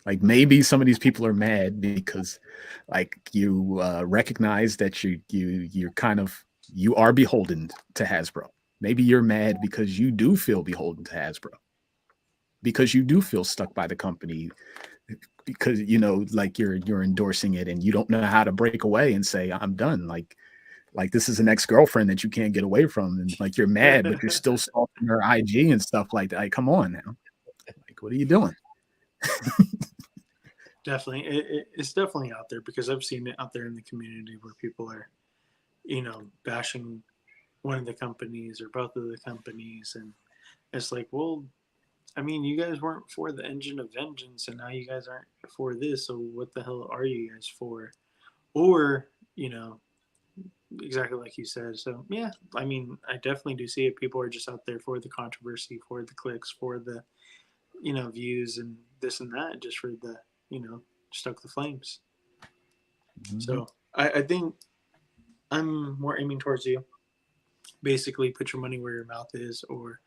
Like maybe some of these people are mad because like you recognize that you're kind of, you are beholden to Hasbro. Maybe you're mad because you do feel beholden to Hasbro, because you do feel stuck by the company, because like you're endorsing it and you don't know how to break away and say I'm done. Like this is an ex-girlfriend that you can't get away from, and like you're mad, but you're still stalking her IG and stuff like that. Like, come on now, like what are you doing? Definitely, it's definitely out there, because I've seen it out there in the community where people are, bashing one of the companies or both of the companies, and it's like, well, I mean, you guys weren't for the Engine of Vengeance, and now you guys aren't for this. So what the hell are you guys for? Or, exactly like you said. So yeah, I mean, I definitely do see it. People are just out there for the controversy, for the clicks, for the, views and this and that, just for the, stoke the flames. Mm-hmm. So I think I'm more aiming towards you. Basically, put your money where your mouth is, or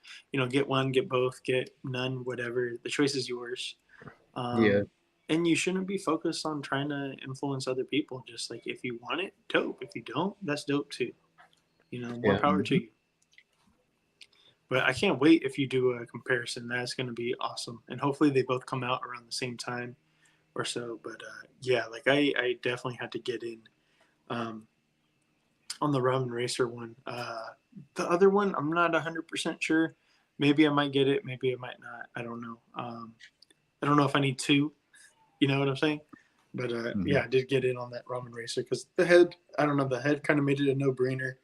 get one, get both, get none, whatever. The choice is yours. And you shouldn't be focused on trying to influence other people. Just like, if you want it, dope. If you don't, that's dope too. More power to you. But I can't wait if you do a comparison. That's going to be awesome, and hopefully they both come out around the same time or so. But yeah, like I definitely had to get in on the Ramen Racer one. The other one, I'm not 100% sure. Maybe I might get it. Maybe I might not. I don't know. I don't know if I need two. You know what I'm saying? But yeah, I did get in on that Ramen Racer because the head kind of made it a no-brainer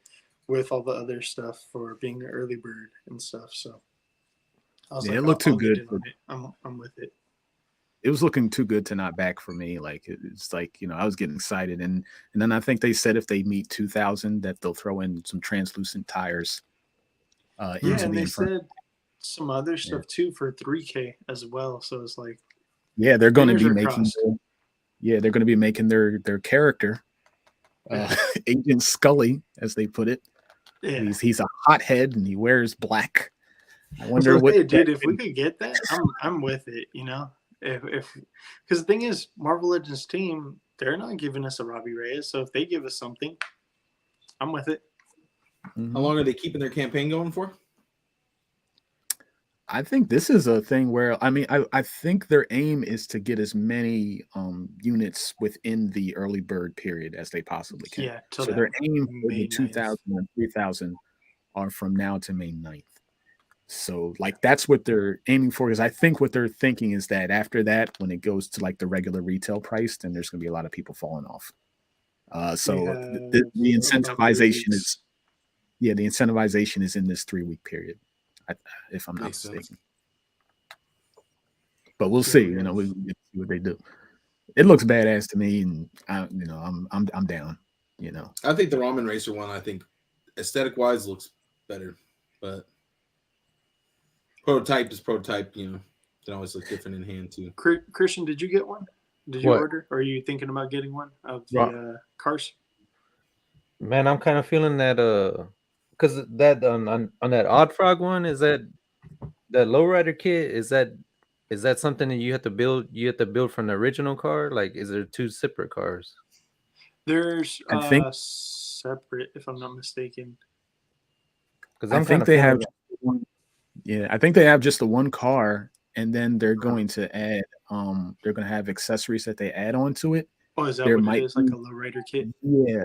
with all the other stuff for being an early bird and stuff. So I was like, it looked too good. I'm with it. It was looking too good to not back for me. Like it's like, I was getting excited, and then I think they said if they meet 2,000 that they'll throw in some translucent tires. And they said some other stuff too for 3K as well. So it's like, they're going to be making. They're going to be making their character, Agent Scully, as they put it. Yeah. He's a hothead and he wears black. I wonder what. Dude, if we could get that, I'm with it. If because the thing is, Marvel Legends team, they're not giving us a Robbie Reyes, so if they give us something, I'm with it. How long are they keeping their campaign going for? I think this is a thing where, I think their aim is to get as many units within the early bird period as they possibly can. Yeah, so their aim for the 2,000 and 3,000 are from now to May 9th. So like that's what they're aiming for, because I think what they're thinking is that after that, when it goes to like the regular retail price, then there's going to be a lot of people falling off. The incentivization is, the incentivization is in this 3-week period, if I'm not mistaken. But we'll see. We see what they do. It looks badass to me, and I'm down. I think the Ramen Racer one, I think aesthetic wise looks better, but prototype is prototype. Can always look different in hand too. Christian, did you get one? Did you order? Or are you thinking about getting one of the cars? Man, I'm kind of feeling that because that on that Odd Frog one, is that lowrider kit, is that something that you have to build? You have to build from the original car? Like, is there 2 separate cars? There's separate, if I'm not mistaken. Because I think they have. I think they have just the one car, and then they're going to add. They're going to have accessories that they add on to it. Oh, is that what it is? Like a lowrider kit? Yeah.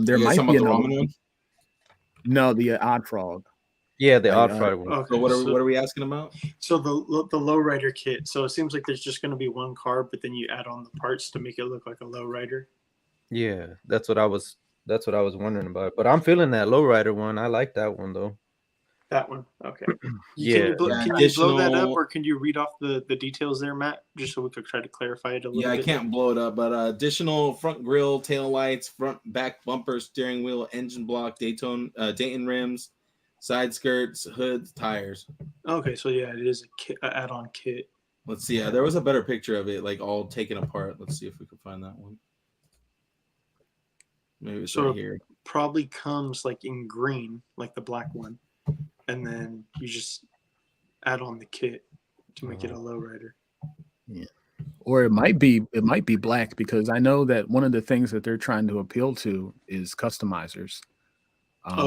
There might be another one. No, the Odd Frog. Yeah, the Odd Frog one. Okay, so what are we asking about? So the lowrider kit. So it seems like there's just going to be one car, but then you add on the parts to make it look like a lowrider. Yeah, that's what I was wondering about. But I'm feeling that lowrider one. I like that one though. That one. Okay. Yeah. Can you blow that up, or can you read off the details there, Matt, just so we could try to clarify it a little bit? Yeah, I can't blow it up, but additional front grille, tail lights, front back bumper, steering wheel, engine block, Dayton rims, side skirts, hoods, tires. Okay, so yeah, it is a kit, an add-on kit. Let's see. Yeah, there was a better picture of it, like all taken apart. Let's see if we can find that one. Maybe it's right here. Probably comes like in green, like the black one, and then you just add on the kit to make it a lowrider. Yeah. Or it might be black, because I know that one of the things that they're trying to appeal to is customizers.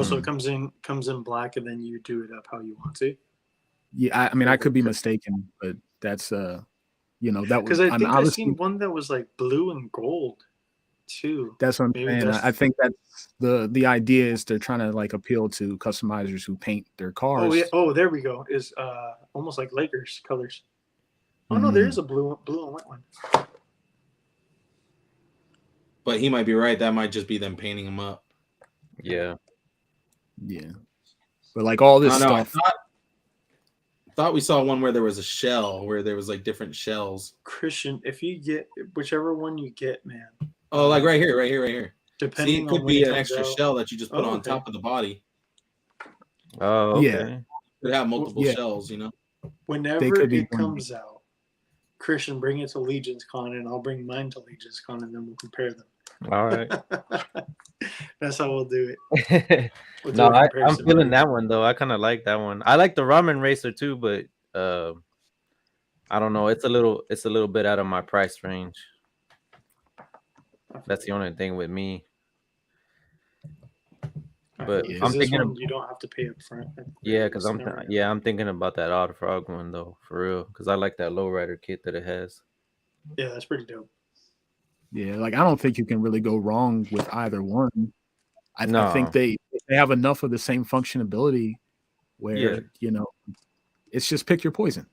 So it comes in black, and then you do it up how you want to. Yeah, I mean, I could be mistaken, but that's that was, because I think I've seen one that was like blue and gold too. That's what I'm saying. I think that's the idea is they're trying to like appeal to customizers who paint their cars. Oh yeah. Oh, there we go. Is almost like Lakers colors. Oh no, there is a blue and white one. But he might be right. That might just be them painting them up. Yeah. Yeah. But like all this stuff. I thought we saw one where there was a shell, where there was like different shells. Christian, if you get whichever one you get, man. Oh, like right here. Depending it could on be an extra shell that you just put on okay. top of the body. Oh, okay. Yeah. It could have multiple shells, Whenever it comes out, Christian, bring it to Legion's Con, and I'll bring mine to Legion's Con, and then we'll compare them. All right. That's how we'll do it. No, I'm feeling that one though. I kind of like that one. I like the ramen racer too, but I don't know. It's a little bit out of my price range. That's the only thing with me. But I'm thinking you don't have to pay up front. Yeah, because I'm thinking about that Odd Frog one though, for real. Because I like that lowrider kit that it has. Yeah, that's pretty dope. Yeah, like I don't think you can really go wrong with either one. I think they have enough of the same functionality where it's just pick your poison.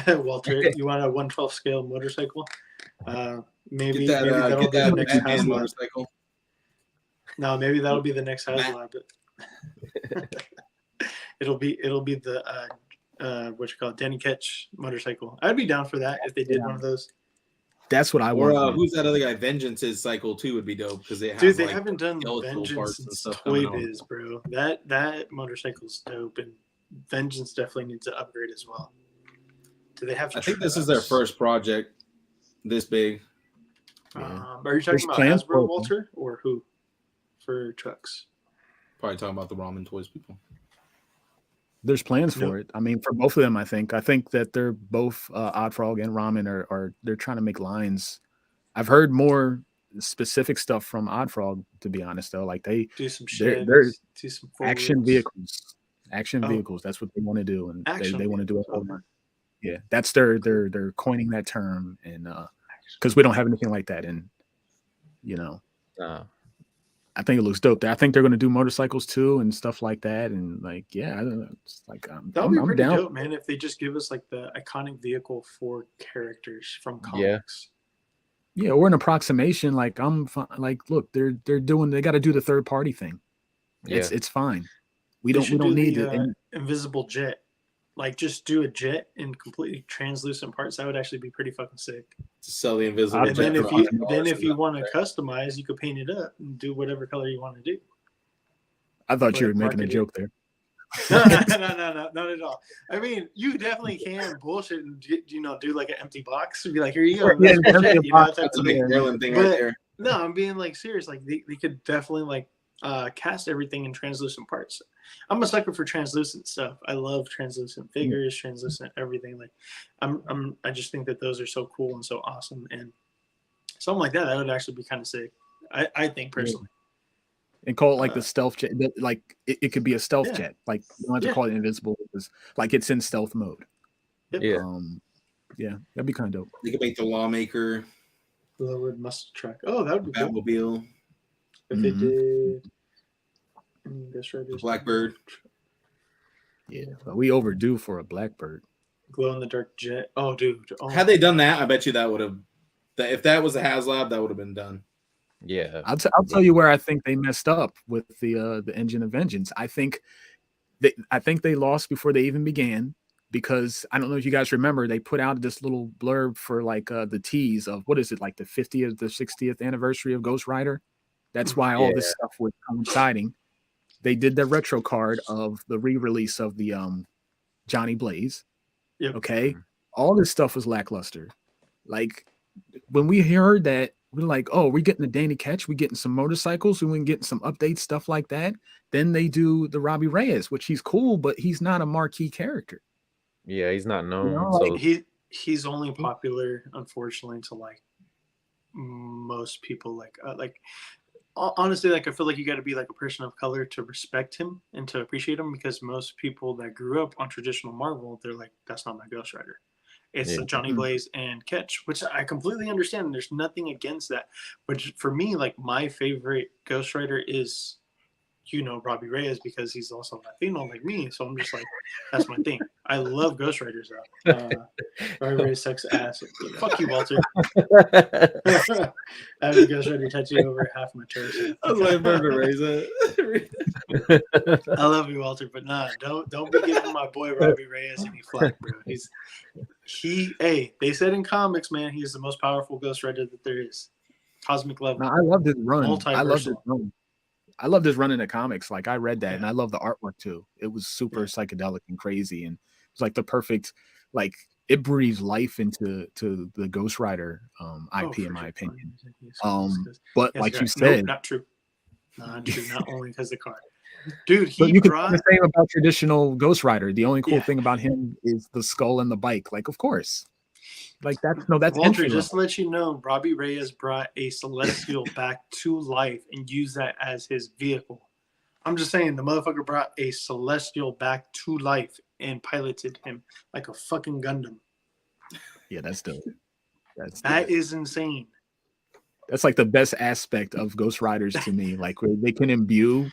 Walter, you want a 1/12 scale motorcycle? Maybe that'll be the next HasLab motorcycle. No, maybe that'll be the next HasLab. It'll be the what you call it, Danny Ketch motorcycle. I'd be down for that if they did one of those. That's what I want. Or who's that other guy? Vengeance's cycle too would be dope, because they haven't done Vengeance since Toy Biz, bro. That motorcycle's dope, and Vengeance definitely needs to upgrade as well. Do they have? I think this is their first project this big. Are you talking about Hasbro, Walter, or who for trucks? Probably talking about the ramen toys people. There's plans for it. I mean, for both of them, I think that they're both Odd Frog and Ramen are they're trying to make lines. I've heard more specific stuff from Odd Frog, to be honest, though. Like they do some shit, do some action vehicles. Vehicles. That's what they want to do, and they want to do it all night. Yeah, that's they're coining that term, and because we don't have anything like that, and I think it looks dope. I think they're going to do motorcycles too and stuff like that. And like, yeah, I don't know. It's like that would be pretty dope, man. If they just give us like the iconic vehicle for characters from comics. Yeah, or an approximation. Like like, look, they got to do the third party thing. It's fine. We don't need the invisible jet. Like, just do a jet in completely translucent parts. That would actually be pretty fucking sick. To sell the invisible jet. Then if you want to customize, you could paint it up and do whatever color you want to do. I thought you were making a joke there. No, not at all. I mean, you definitely can bullshit and do like an empty box and be like, here you go. That's a big Maryland thing right there. No, I'm being like serious. Like they could definitely like cast everything in translucent parts. I'm a sucker for translucent stuff. I love translucent figures, translucent everything. Like I just think that those are so cool and so awesome, and something like that would actually be kind of sick. I think personally. And call it like the stealth jet. Like it could be a stealth jet. Like you don't have to call it invisible, because like it's in stealth mode. Yep. Yeah, that'd be kind of dope. You could make the Lawmaker, lowered muscle truck. Oh, that would be Batmobile. Cool. If they did. Blackbird. Yeah, but we overdue for a Blackbird. Glow in the dark jet. Oh, dude. Oh. Had they done that, I bet you that would have. If that was a HasLab, that would have been done. Yeah, I'll tell you where I think they messed up with the engine of Vengeance. I think I think they lost before they even began, because I don't know if you guys remember, they put out this little blurb for like the tease of, what is it, like the 50th, the 60th anniversary of Ghost Rider. That's why all this stuff was coinciding. They did the retro card of the re-release of the Johnny Blaze. Yep. Okay, all this stuff was lackluster. Like when we heard that, we're like, oh, we're getting the Danny Ketch, we're getting some motorcycles, we're getting some updates, stuff like that. Then they do the Robbie Reyes, which he's cool, but he's not a marquee character. Yeah, he's not known. You know, So he's only popular, unfortunately, to like most people. Like honestly, like I feel like you got to be like a person of color to respect him and to appreciate him, because most people that grew up on traditional Marvel, they're like, that's not my Ghost Rider. It's Johnny Blaze and Ketch, which I completely understand. There's nothing against that. But for me, like my favorite Ghost Rider is, Robbie Reyes, because he's also Latino like me. So I'm just like, that's my thing. I love Ghost Riders though. Robbie Reyes sucks ass. Fuck you, Walter. I have a Ghost Rider tattoo over half my torso. I was like, Burger Reyes. I love you, Walter, but nah, don't be giving my boy Robbie Reyes any flack, bro. They said in comics, man, he is the most powerful Ghost Rider that there is. Cosmic level. No, I love this run. Multiversal. I love this run in the comics. Like I read that and I love the artwork too. It was super psychedelic and crazy, and it was like the perfect, like it breathes life into the Ghost Rider IP in my opinion. But like you said, not true. Not true. Not only because the card, dude. You can say the same about traditional Ghost Rider. The only cool thing about him is the skull and the bike. Like, of course. Like that's Walter, just to let you know, Robbie Reyes brought a celestial back to life and used that as his vehicle. I'm just saying, the motherfucker brought a celestial back to life and piloted him like a fucking Gundam. Yeah, that's dope. That is insane. That's like the best aspect of Ghost Riders to me. Like where they can imbue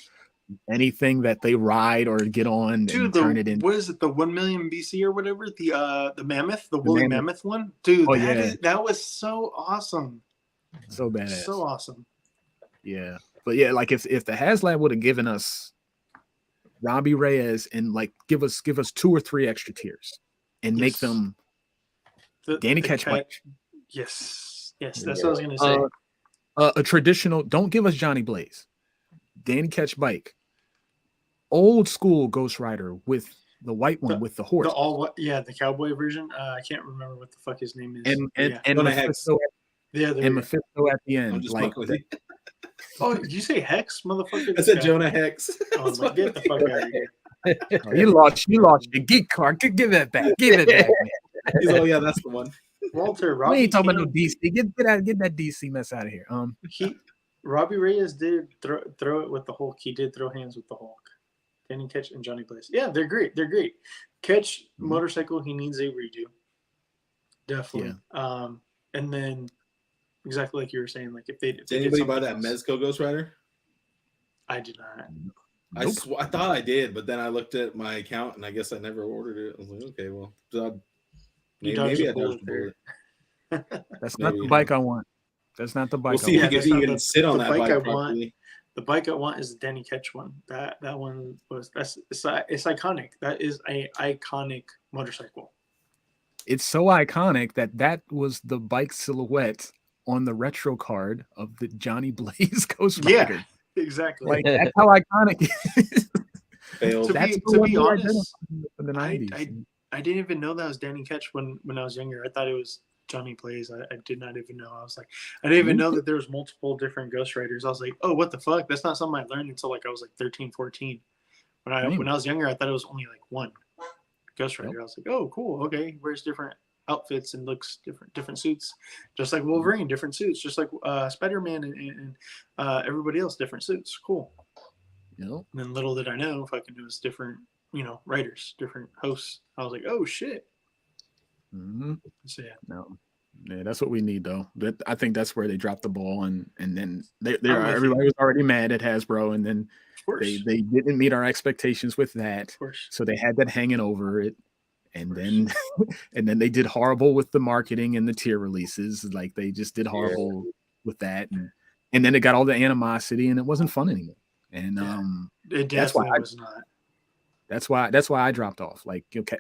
anything that they ride or get on, dude, and turn it in. What is it? The 1 million BC or whatever? The mammoth, the woolly mammoth one, dude. That was so awesome. So badass. So awesome. Yeah, but yeah, like if the HasLab would have given us Robbie Reyes and like give us 2 or 3 extra tiers and make them Danny Ketch. Yes, that's what I was gonna say. A traditional. Don't give us Johnny Blaze. Danny Ketch bike. Old school Ghost Rider with the white one with the horse. The cowboy version. I can't remember what the fuck his name is. And Mephisto. And Mephisto at the end. Like, oh, did you say Hex, motherfucker? I said Jonah Hex. Oh, like, get the fuck out of here. Oh, you lost your geek card. Give that back. Give it back. He's yeah, that's the one. Walter, we ain't talking about no DC. Get that DC mess out of here. Robbie Reyes did throw it with the Hulk. He did throw hands with the Hulk. Danny Ketch and Johnny Blaze. Yeah, they're great. Ketch motorcycle, he needs a redo. Definitely. Yeah. And then exactly like you were saying, like if they did anybody buy that Mezco Ghost Rider? I did not. Nope. I thought I did, but then I looked at my account and I guess I never ordered it. I was like, okay, well, maybe I dodged it. That's not the bike I want. That's not the bike. We'll see if you can sit on that bike properly. The bike I want is the Danny Ketch one. That one it's iconic. That is an iconic motorcycle. It's so iconic that was the bike silhouette on the retro card of the Johnny Blaze Ghost Rider. Yeah, exactly. Like that's how iconic it is. To be honest, in the 90s. I didn't even know that was Danny Ketch when I was younger. I thought it was Johnny Blaze. I did not even know. I didn't even know that there was multiple different Ghost Riders. I was like, oh, what the fuck? That's not something I learned until like I was like 13, 14. When I was younger, I thought it was only like one Ghost Rider. I was like, oh, cool. Okay, wears different outfits and looks different suits, just like Wolverine, different suits, just like Spider-Man and everybody else, different suits. Cool. And then little did I know, fucking it was different, writers, different hosts. I was like, oh shit. Mm-hmm. So yeah, that's what we need though. I think that's where they dropped the ball, and then everybody was already mad at Hasbro, and then they didn't meet our expectations with that. So they had that hanging over it, and then and then they did horrible with the marketing and the tier releases. Like they just did horrible with that, and then it got all the animosity, and it wasn't fun anymore. And it definitely was not. That's why I dropped off. Like, okay,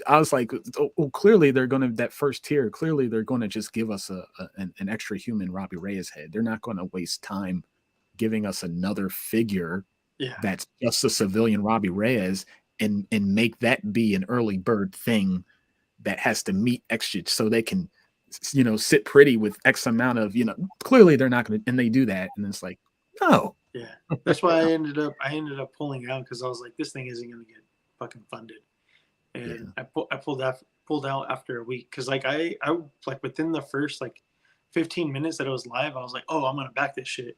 I was like, oh, clearly they're gonna, that first tier, clearly they're gonna just give us an extra human Robbie Reyes head. They're not gonna waste time giving us another figure that's just a civilian Robbie Reyes and make that be an early bird thing that has to meet extra so they can, you know, sit pretty with X amount of, you know, clearly they're not gonna, and they do that, and it's like, no. Yeah, that's why I ended up pulling out, because I was like, this thing isn't gonna get fucking funded. And I pulled out after a week, because like I like within the first like 15 minutes that it was live, I was like, oh, I'm gonna back this shit.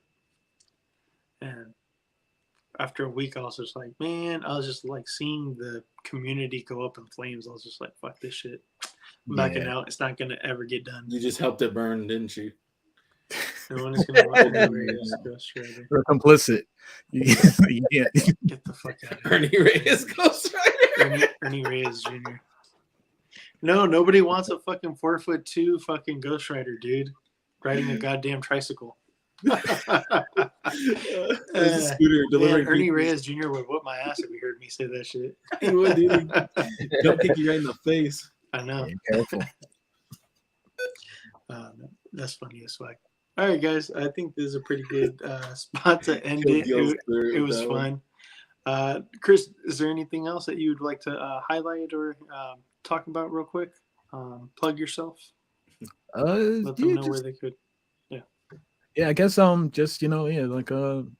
And after a week, I was just like, man, I was just like seeing the community go up in flames. I was just like, fuck this shit. I'm backing out. It's not gonna ever get done. You just helped it burn, didn't you? No one is gonna watch it. We're complicit. Get the fuck out of here. Ernie Reyes Ghost Rider. Ernie Reyes Jr. No, nobody wants a fucking 4'2" fucking Ghost Rider, dude, riding a goddamn tricycle. Scooter Ernie Reyes Jr. would whoop my ass if he heard me say that shit. He would, dude. Don't kick you right in the face. I know. Be careful. That's funny as fuck. All right, guys. I think this is a pretty good spot to end it. It was fun. Chris, is there anything else that you'd like to highlight or talk about real quick? Plug yourself. Let them know where they could. Yeah, I guess just, you know, like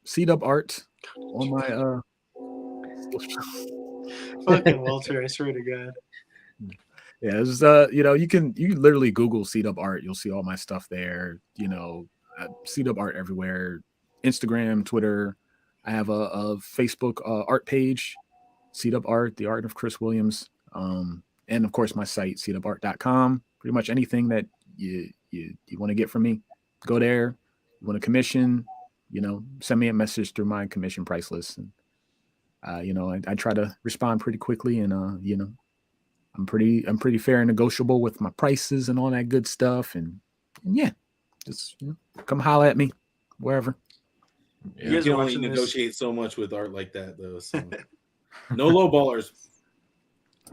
seed up art on my fucking Walter, I swear to God. Yeah, it's you know, you literally Google seed up art, you'll see all my stuff there. You know, seed up art everywhere. Instagram, Twitter. I have a Facebook art page, seed up art, the art of Chris Williams. And of course my site, seedupart.com. Pretty much anything that you want to get from me, go there. You want to commission, you know, send me a message through my commission price list. And you know, I try to respond pretty quickly, and you know, I'm pretty fair and negotiable with my prices and all that good stuff. And yeah, just, you know, come holler at me wherever. You can only negotiate so much with art like that, though. So. No low ballers.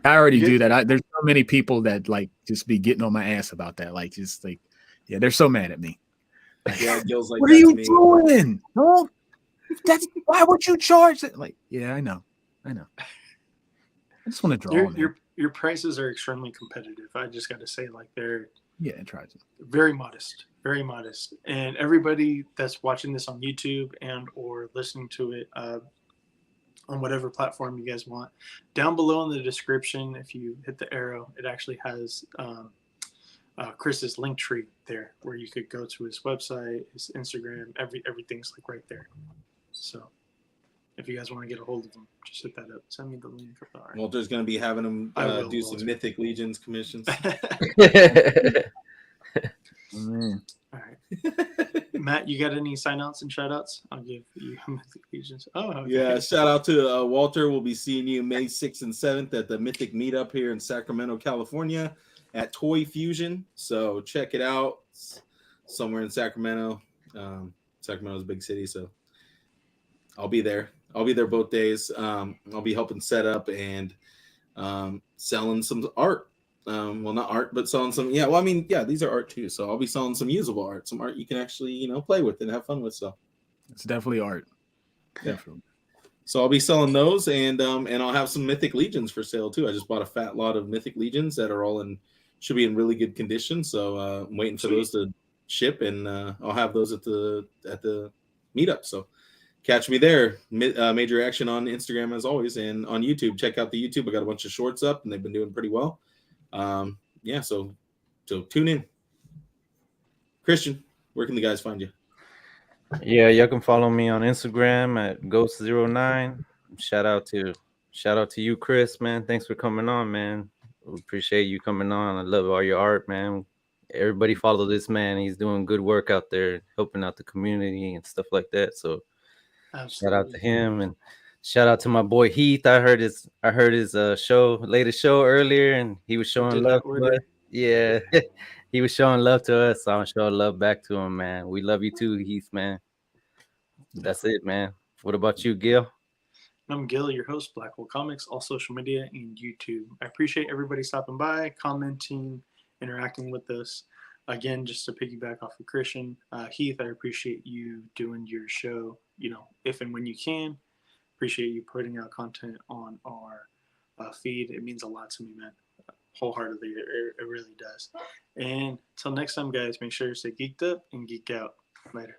I already do that. There's so many people that like just be getting on my ass about that. Like, just like, yeah, they're so mad at me. Yeah, Gil's like, what are you doing? No, that's why would you charge it? Like, yeah, I know. I just want to draw. Your prices are extremely competitive. I just got to say, like, they're very modest, and everybody that's watching this on YouTube and or listening to it on whatever platform you guys want, down below in the description, if you hit the arrow, it actually has Chris's link tree there, where you could go to his website, his Instagram, everything's like right there. So if you guys want to get a hold of him, just hit that up. Send me the link of the art. Walter's going to be having him do some Mythic Legions commissions. All right. Matt, you got any sign outs and shout outs? I'll give you Mythic Legions. Oh, okay. Yeah. Shout out to Walter. We'll be seeing you May 6th and 7th at the Mythic Meetup here in Sacramento, California at Toy Fusion. So check it out. It's somewhere in Sacramento. Sacramento's a big city, so I'll be there. I'll be there both days. I'll be helping set up and selling some art. Well, not art, but selling some. Yeah, well, I mean, yeah, these are art too. So I'll be selling some usable art, some art you can actually, you know, play with and have fun with. So it's definitely art. Yeah. Definitely. So I'll be selling those, and I'll have some Mythic Legions for sale too. I just bought a fat lot of Mythic Legions that are all should be in really good condition. So I'm waiting for those to ship, and I'll have those at the meetup. So catch me there. Major Action on Instagram as always, and on YouTube. Check out the YouTube. I got a bunch of shorts up, and they've been doing pretty well. Yeah, so tune in. Christian, where can the guys find you? Yeah, y'all can follow me on Instagram at Ghost09. Shout out to you, Chris, man. Thanks for coming on, man. We appreciate you coming on. I love all your art, man. Everybody follow this man. He's doing good work out there, helping out the community and stuff like that. So shout out to him, and shout out to my boy Heath. I heard his latest show earlier, and he was showing love to us. Yeah, he was showing love to us, so I'm showing love back to him, man. We love you too, Heath, man. That's it, man. What about you, Gil? And I'm Gil, your host, Blackwell Comics, all social media and YouTube. I appreciate everybody stopping by, commenting, interacting with us. Again, just to piggyback off of Christian, Heath, I appreciate you doing your show, if and when you can. Appreciate you putting out content on our feed. It means a lot to me, man. Wholeheartedly, it really does. And until next time, guys, make sure to stay geeked up and geek out. Later.